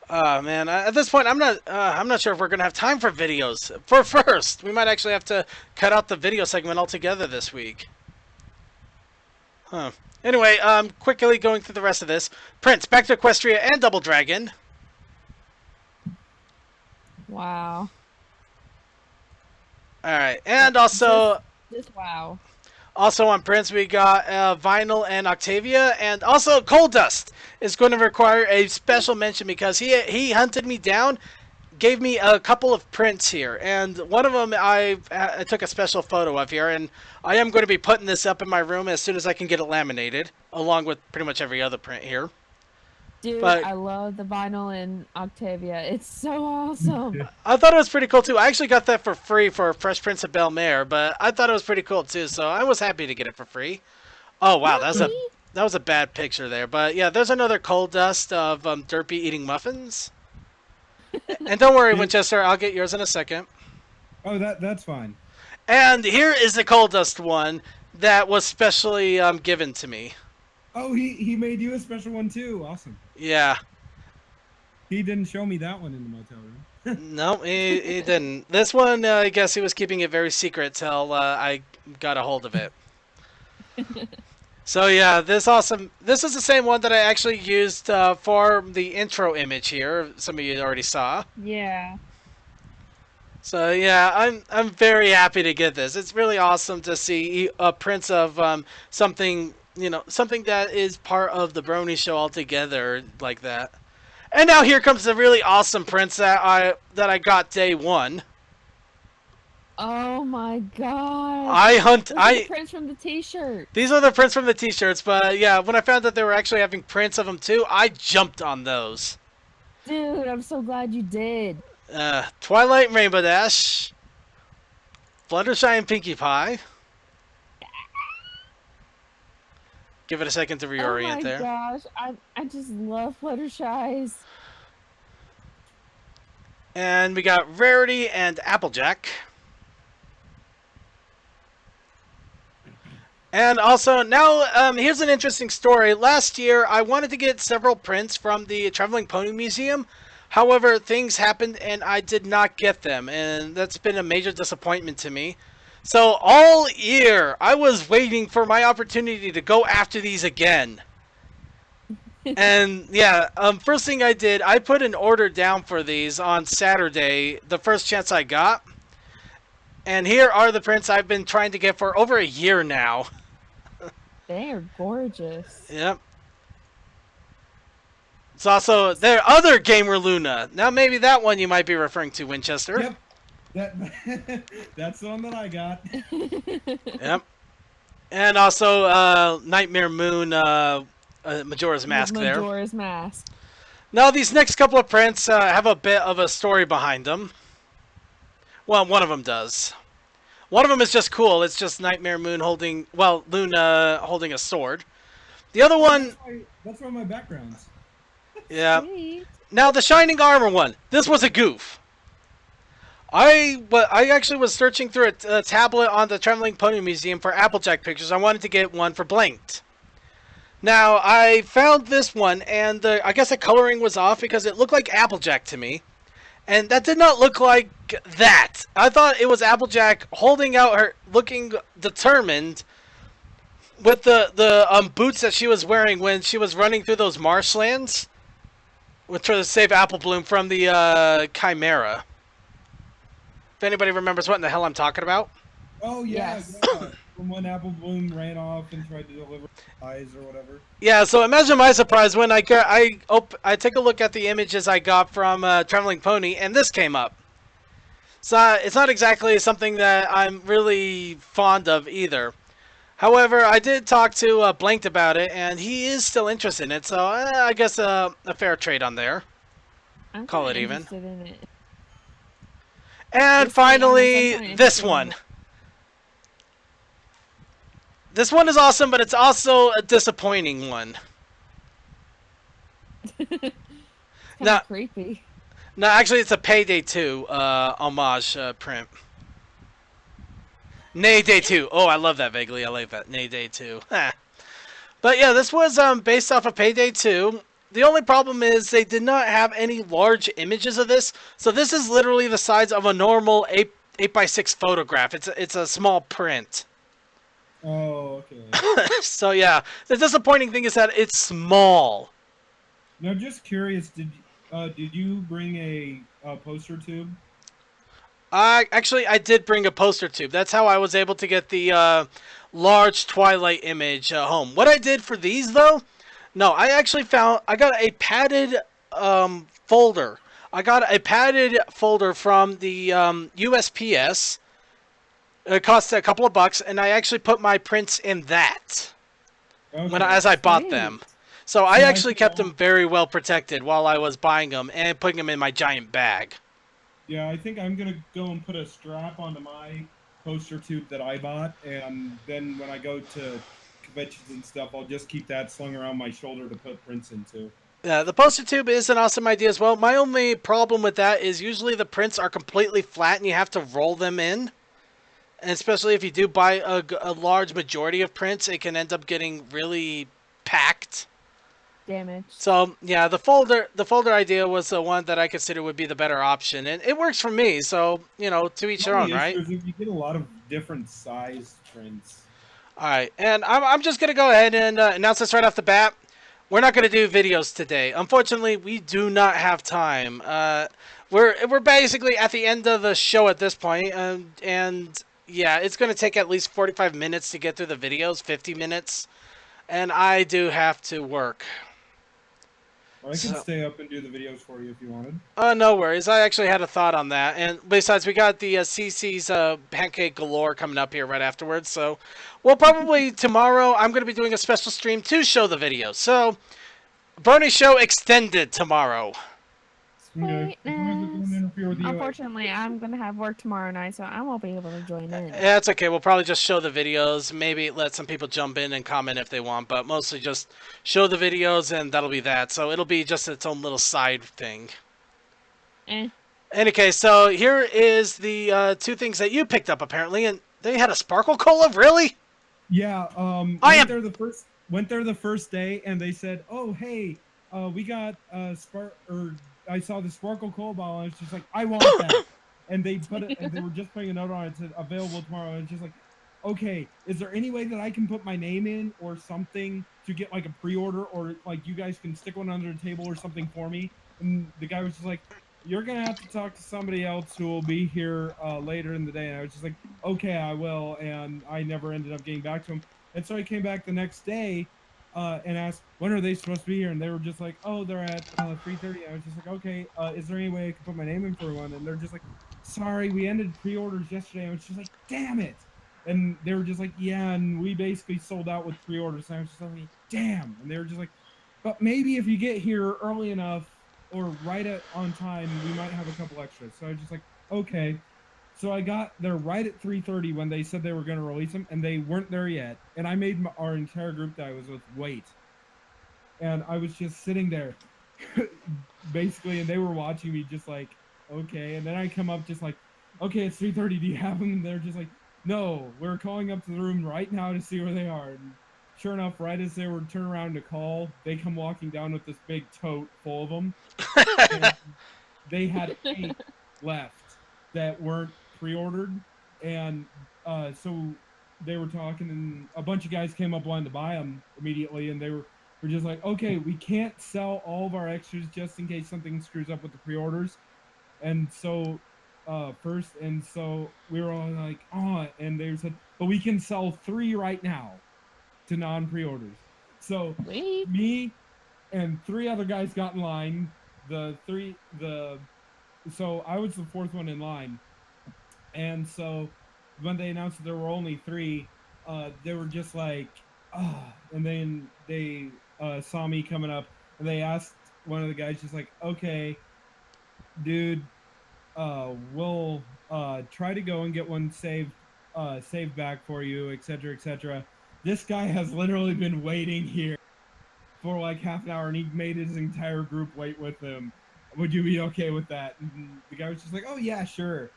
Man, at this point, I'm not sure if we're gonna have time for videos. For first, we might actually have to cut out the video segment altogether this week. Huh. Anyway, quickly going through the rest of this. Prince, back to Equestria and Double Dragon. Wow. Alright, and also... Just wow. Also on Prince, we got Vinyl and Octavia, and also Cold Dust is going to require a special mention because he hunted me down, gave me a couple of prints here, and one of them I took a special photo of here, and I am going to be putting this up in my room as soon as I can get it laminated, along with pretty much every other print here. Dude, But- I love the vinyl in Octavia. It's so awesome. I thought it was pretty cool too. I actually got that for free for Fresh Prince of Bel-Air, but I thought it was pretty cool too, so I was happy to get it for free. Oh wow, that was a bad picture there, but yeah, there's another Cold Dust of Derpy eating muffins. And don't worry, Winchester, I'll get yours in a second. Oh, that's fine. And here is the Cold Dust one that was specially given to me. Oh, he made you a special one too. Awesome. Yeah. He didn't show me that one in the motel room. No, he didn't. This one, I guess he was keeping it very secret till I got a hold of it. So yeah, this is the same one that I actually used for the intro image here. Some of you already saw. Yeah. So yeah, I'm very happy to get this. It's really awesome to see a prints of something, something that is part of the Brony show altogether like that. And now here comes the really awesome prints that I got day one. Oh my god. These The prints from the t-shirt. are the prints from the t-shirts, but yeah, when I found that they were actually having prints of them too, I jumped on those. Dude, I'm so glad you did. Twilight and Rainbow Dash, Fluttershy and Pinkie Pie. Give it a second to reorient there. Oh my gosh, I just love Fluttershy's. And we got Rarity and Applejack. And also, now, here's an interesting story. Last year, I wanted to get several prints from the Traveling Pony Museum. However, things happened and I did not get them. And that's been a major disappointment to me. So, all year, I was waiting for my opportunity to go after these again. And, yeah, first thing I did, I put an order down for these on Saturday, the first chance I got. And here are the prints I've been trying to get for over a year now. They are gorgeous. Yep. It's also their other Gamer Luna. Now maybe that one you might be referring to, Winchester. Yep. That's the one that I got. Yep. And also Nightmare Moon Majora's Mask there. Majora's Mask. Now these next couple of prints have a bit of a story behind them. Well, one of them does. One of them is just cool. It's just Nightmare Moon Luna holding a sword. The other one... That's one of my backgrounds. Yeah. Sweet. Now, the Shining Armor one. This was a goof. I actually was searching through a tablet on the Traveling Pony Museum for Applejack pictures. I wanted to get one for Blanked. Now, I found this one, and I guess the coloring was off because it looked like Applejack to me. And that did not look like that. I thought it was Applejack holding out her, looking determined, with the boots that she was wearing when she was running through those marshlands, trying to save Apple Bloom from the Chimera. If anybody remembers what in the hell I'm talking about. Oh yeah, Yes. yeah. From when Apple Bloom ran off and tried to deliver eyes or whatever. Yeah, so imagine my surprise when I take a look at the images I got from Traveling Pony, and this came up. So it's not exactly something that I'm really fond of either. However, I did talk to Blanked about it, and he is still interested in it, so I guess a fair trade on there. I'm Call kinda it even. interested in it. And Just to be honest, I'm finally, kinda this interested in one. it. This one is awesome, but it's also a disappointing one. It's kind Now- of creepy. No, actually, it's a Payday 2 homage print. Nay Day 2. Oh, I love that vaguely. I like that. Nay Day 2. But yeah, this was based off of Payday 2. The only problem is they did not have any large images of this. So this is literally the size of a normal 8x6 photograph. It's a small print. Oh, okay. So yeah, the disappointing thing is that it's small. Now, just curious, did you bring a poster tube? Actually, I did bring a poster tube. That's how I was able to get the large Twilight image home. What I did for these, though, no, I got a padded folder. I got a padded folder from the USPS. It cost a couple of bucks, and I actually put my prints in that Okay. as I bought Sweet. them. So I Yeah, I actually think kept all- them very well protected while I was buying them and putting them in my giant bag. Yeah, I think I'm gonna go and put a strap onto my poster tube that I bought, and then when I go to conventions and stuff, I'll just keep that slung around my shoulder to put prints into. Yeah, the poster tube is an awesome idea as well. My only problem with that is usually the prints are completely flat and you have to roll them in. And especially if you do buy a large majority of prints, it can end up getting really packed. Damaged. So yeah, the folder idea was the one that I consider would be the better option, and it works for me. So to each their own, The right? issue is if you get a lot of different size prints. All right, and I'm just gonna go ahead and announce this right off the bat. We're not gonna do videos today. Unfortunately, we do not have time. We're basically at the end of the show at this point, and yeah, it's gonna take at least 45 minutes to get through the videos, 50 minutes, and I do have to work. Or I could So- stay up and do the videos for you if you wanted. No worries. I actually had a thought on that. And besides, we got the CC's Pancake Galore coming up here right afterwards. So we'll probably tomorrow, I'm going to be doing a special stream to show the video. So Brony Show extended tomorrow. Okay. As long as it doesn't interfere with you. Unfortunately, I'm gonna have work tomorrow night, so I won't be able to join in. Yeah, it's okay. We'll probably just show the videos. Maybe let some people jump in and comment if they want. But mostly just show the videos and that'll be that. So it'll be just its own little side thing. Any case, so here is the two things that you picked up apparently. And they had a Sparkle Cola? Really? Yeah, went there the first day, and they said, "Oh, hey, we got I saw the Sparkle Cola bottle, and it's just like, I want that." And they put it, and they were just putting a note on it, said available tomorrow. And it's just like, okay, is there any way that I can put my name in or something to get like a pre-order, or like you guys can stick one under the table or something for me? And the guy was just like, you're gonna have to talk to somebody else who will be here later in the day. And I was just like, okay, I will. And I never ended up getting back to him. And so I came back the next day and asked, when are they supposed to be here? And they were just like, oh, they're at 3:30. I was just like, okay, is there any way I can put my name in for one? And they're just like, sorry, we ended pre-orders yesterday. I was just like, damn it. And they were just like, yeah, and we basically sold out with pre-orders. And I was just like, damn. And they were just like, but maybe if you get here early enough or right on time, we might have a couple extras. So I was just like, okay. So I got there right at 3:30 when they said they were going to release them, and they weren't there yet. And I made our entire group that I was with wait. And I was just sitting there, basically, and they were watching me just like, okay. And then I come up just like, okay, it's 3:30, do you have them? And they're just like, no, we're calling up to the room right now to see where they are. And sure enough, right as they were turning around to call, they come walking down with this big tote full of them. And they had 8 left that weren't pre-ordered, and so they were talking, and a bunch of guys came up wanting to buy them immediately, and they were just like, okay, we can't sell all of our extras just in case something screws up with the pre-orders. And so and so we were all like, oh, and they said, but we can sell 3 right now to non-pre-orders. So Sweet. me and 3 other guys got in line. So I was the 4th one in line. And so when they announced that there were only 3, they were just like, oh. And then they saw me coming up, and they asked one of the guys just like, okay, dude, we'll try to go and get one saved back for you, etc., etc. This guy has literally been waiting here for like half an hour, and he made his entire group wait with him. Would you be okay with that? And the guy was just like, oh yeah, sure.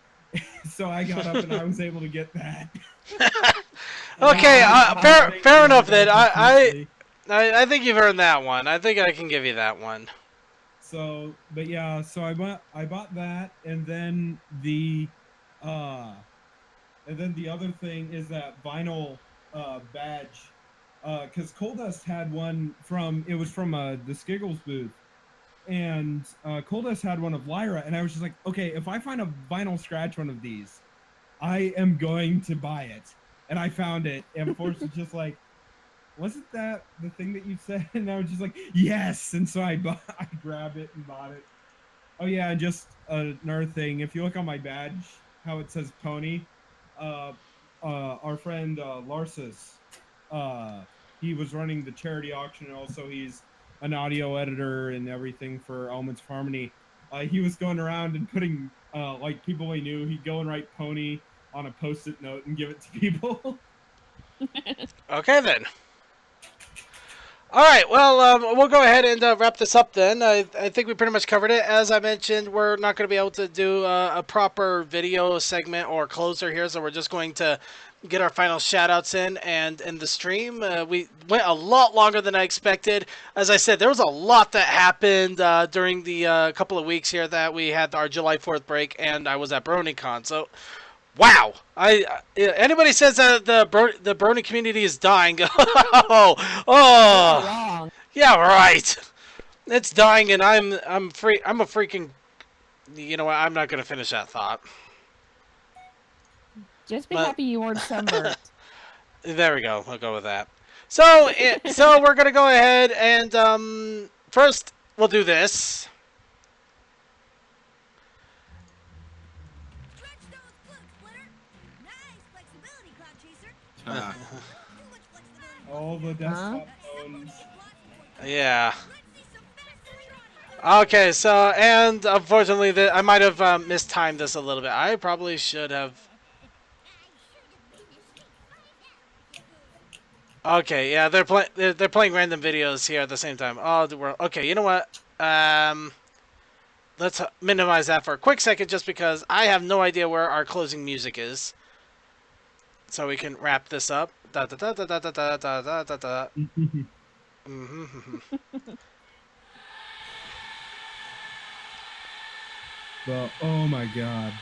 So I got up and I was able to get that. Okay, fair enough then. Profusely. I think you've earned that one. I think I can give you that one. So, but yeah, so I bought that, and then uh the other thing is that vinyl badge, because Coldust had one from the Skiggles booth, and Coldust had one of Lyra, and I was just like, okay, if I find a vinyl scratch one of these, I am going to buy it, and I found it, and Force was just like, wasn't that the thing that you said? And I was just like, yes, and so I grabbed it and bought it. Oh yeah, and just another thing, if you look on my badge, how it says pony, our friend Larsus, he was running the charity auction, and also he's an audio editor and everything for Elements of Harmony. He was going around and putting like people he knew, he'd go and write pony on a post-it note and give it to people. Okay then. All right, well, we'll go ahead and wrap this up then. I think we pretty much covered it. As I mentioned, we're not going to be able to do a proper video segment or closer here, so we're just going to get our final shout-outs in. And in the stream, we went a lot longer than I expected. As I said, there was a lot that happened during the couple of weeks here that we had our July 4th break, and I was at BronyCon, so... Wow! Anybody says that the Brony community is dying? Oh, Wrong. yeah, right. It's dying, and I'm a freaking. You know what? I'm not gonna finish that thought. Just be But- happy you weren't sunburnt. There we go. I'll go with that. So we're gonna go ahead and first we'll do this. All the desktop phones. Yeah. Okay, so, and unfortunately, I might have mistimed this a little bit. I probably should have... Okay, yeah, they're playing random videos here at the same time. Oh, okay, you know what? Let's minimize that for a quick second, just because I have no idea where our closing music is. So we can wrap this up. Da da da da da da da da da da. But oh my god.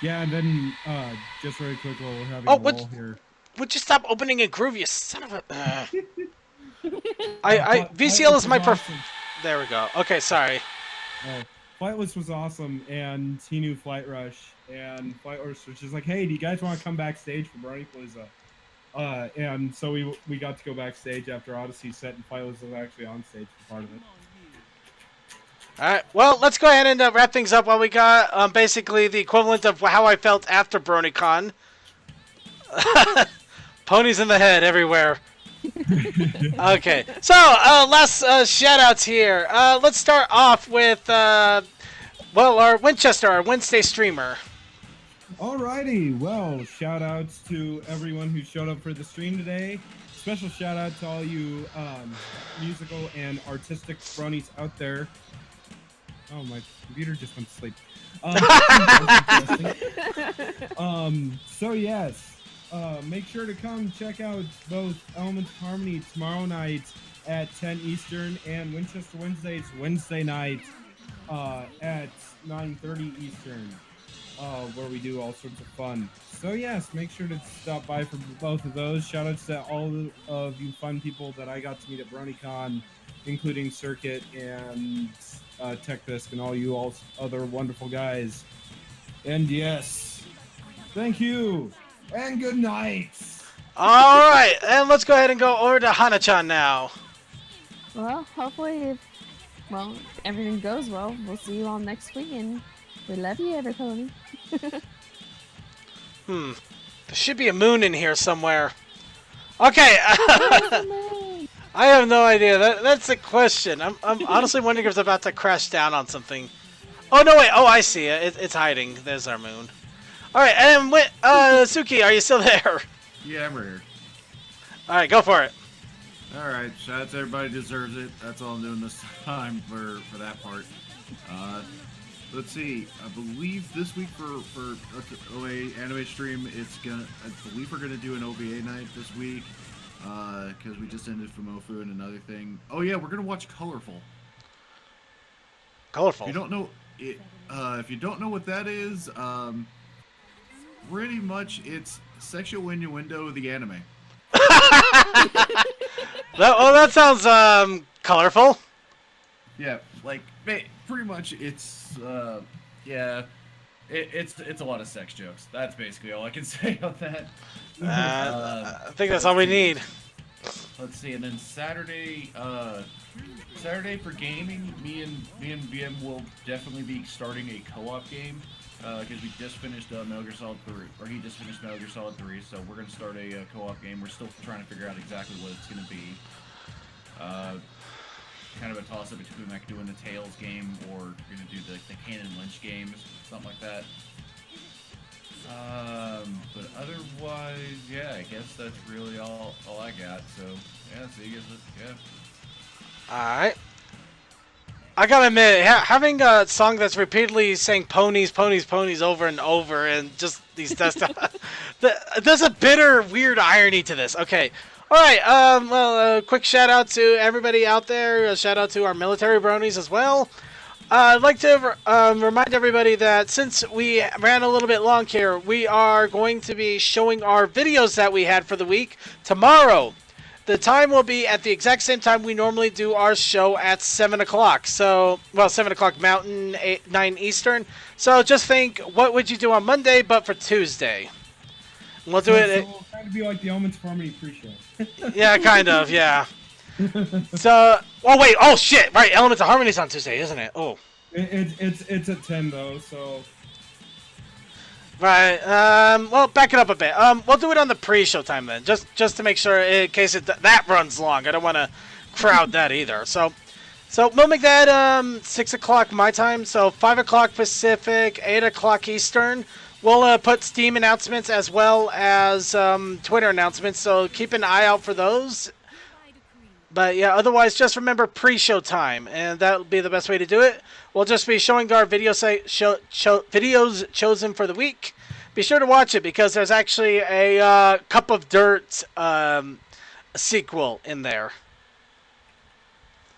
Yeah, and then just very quick while we're having Oh, a roll here. Would you stop opening a groove, you son of a... VCL is my awesome. There we go. Okay, sorry. Oh, Flightless was awesome, and he knew Flight Rush, and Flightless was just like, hey, do you guys want to come backstage for Brony Palooza? And so we got to go backstage after Odyssey set, and Flightless was actually on stage for part of it. Alright, well, let's go ahead and wrap things up while we got basically the equivalent of how I felt after BronyCon. Ponies in the head everywhere. Okay, so last shout-outs here. Let's start off with, well, our Winchester, our Wednesday streamer. Alrighty, well, shout-outs to everyone who showed up for the stream today. Special shout-out to all you musical and artistic bronies out there. Oh, my computer just went to sleep. So yes, make sure to come check out both Elements of Harmony tomorrow night at 10 Eastern and Winchester Wednesdays Wednesday night at 9:30 Eastern, where we do all sorts of fun. So yes, make sure to stop by for both of those. Shout outs to all of you fun people that I got to meet at BronyCon, including Circuit and Tech Disc and all you other wonderful guys. And yes, thank you and good night. All right, and let's go ahead and go over to Hana-chan now. Well, hopefully, if everything goes well, we'll see you all next week, and we love you, everybody. There should be a moon in here somewhere. Okay. I have no idea. That's a question. I'm honestly wondering if it's about to crash down on something. Oh, no, wait. Oh, I see it. It's hiding. There's our moon. All right, and Suki, are you still there? Yeah, I'm right here. All right, go for it. All right, shout out to everybody deserves it. That's all I'm doing this time for that part. let's see. I believe this week for OA anime stream, I believe we're gonna do an OVA night this week. Because we just ended Fumofu and another thing. Oh yeah, we're gonna watch Colorful. Colorful. If you don't know it, if you don't know what that is, pretty much it's Sexual Innuendo the anime. That sounds colorful. Yeah, like pretty much it's yeah, it's a lot of sex jokes. That's basically all I can say on that. I think that's all we need. Let's see, and then Saturday for gaming, me and BM will definitely be starting a co-op game because we just finished Metal Gear Solid 3, or he just finished Metal Gear Solid 3, so we're gonna start a co-op game. We're still trying to figure out exactly what it's gonna be. Kind of a toss-up between like doing the Tales game or gonna do the Canon Lynch games, something like that. But otherwise, yeah, I guess that's really all I got. So yeah, so you guys, yeah. All right. I gotta admit, having a song that's repeatedly saying ponies, ponies, ponies over and over, and just these there's a bitter, weird irony to this. Okay. All right. Well, a quick shout out to everybody out there. A shout out to our military bronies as well. I'd like to remind everybody that since we ran a little bit long here, we are going to be showing our videos that we had for the week tomorrow. The time will be at the exact same time we normally do our show at 7 o'clock. So, well, 7 o'clock Mountain, 9 Eastern. So just think, what would you do on Monday but for Tuesday? We'll do it. So kind of be like the Elements of Harmony pre-show. Yeah, kind of, yeah. So, oh wait, oh shit, right, Elements of Harmony's on Tuesday, isn't it? Oh. It's at 10 though, so. Right, well, back it up a bit. We'll do it on the pre-show time then, just to make sure in case that runs long. I don't want to crowd that either. So we'll make that 6 o'clock my time, so 5 o'clock Pacific, 8 o'clock Eastern. We'll put Steam announcements as well as Twitter announcements, so keep an eye out for those. But yeah, otherwise, just remember pre-show time, and that'll be the best way to do it. We'll just be showing our videos chosen for the week. Be sure to watch it because there's actually a Cup of Dirt sequel in there.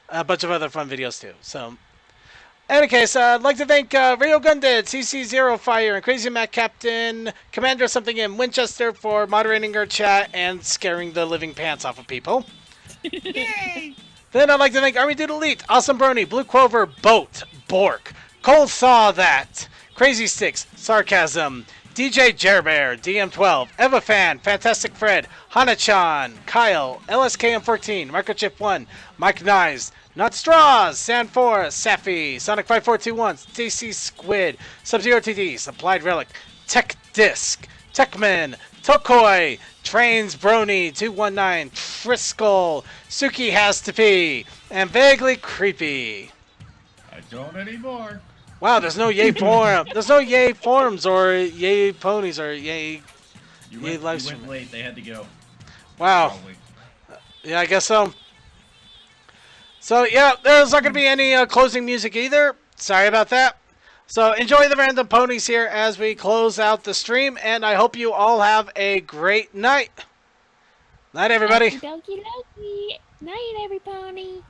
A bunch of other fun videos too. So, in any case, I'd like to thank Rio Gunded, CC Zero Fire, and Crazy Mac Captain, Commander Something in Winchester for moderating our chat and scaring the living pants off of people. Yay! Then I'd like to thank Army Dude Elite, Awesome Brony, Blue Clover, Boat, Bork, Cole Saw That, Crazy Sticks, Sarcasm, DJ Jerbear, DM12, Eva Fan, Fantastic Fred, Hana-chan, Kyle, LSKM14, Microchip 1, Mike Nyes, Not Straws, Sand4, Safi, Sonic5421, Stacy Squid, Sub-Zero TD, Supplied Relic, Tech Disc, Techman, Tokoi, Trains Brony 219, Friskel, Suki Has to Pee, and Vaguely Creepy. I don't anymore. Wow, there's no yay forum. There's no yay forums or yay ponies or yay. You yay went late. They had to go. Wow. Probably. Yeah, I guess so. So yeah, there's not gonna be any closing music either. Sorry about that. So enjoy the random ponies here as we close out the stream, and I hope you all have a great night. Night, everybody. Okie dokie dokie. Night, every pony.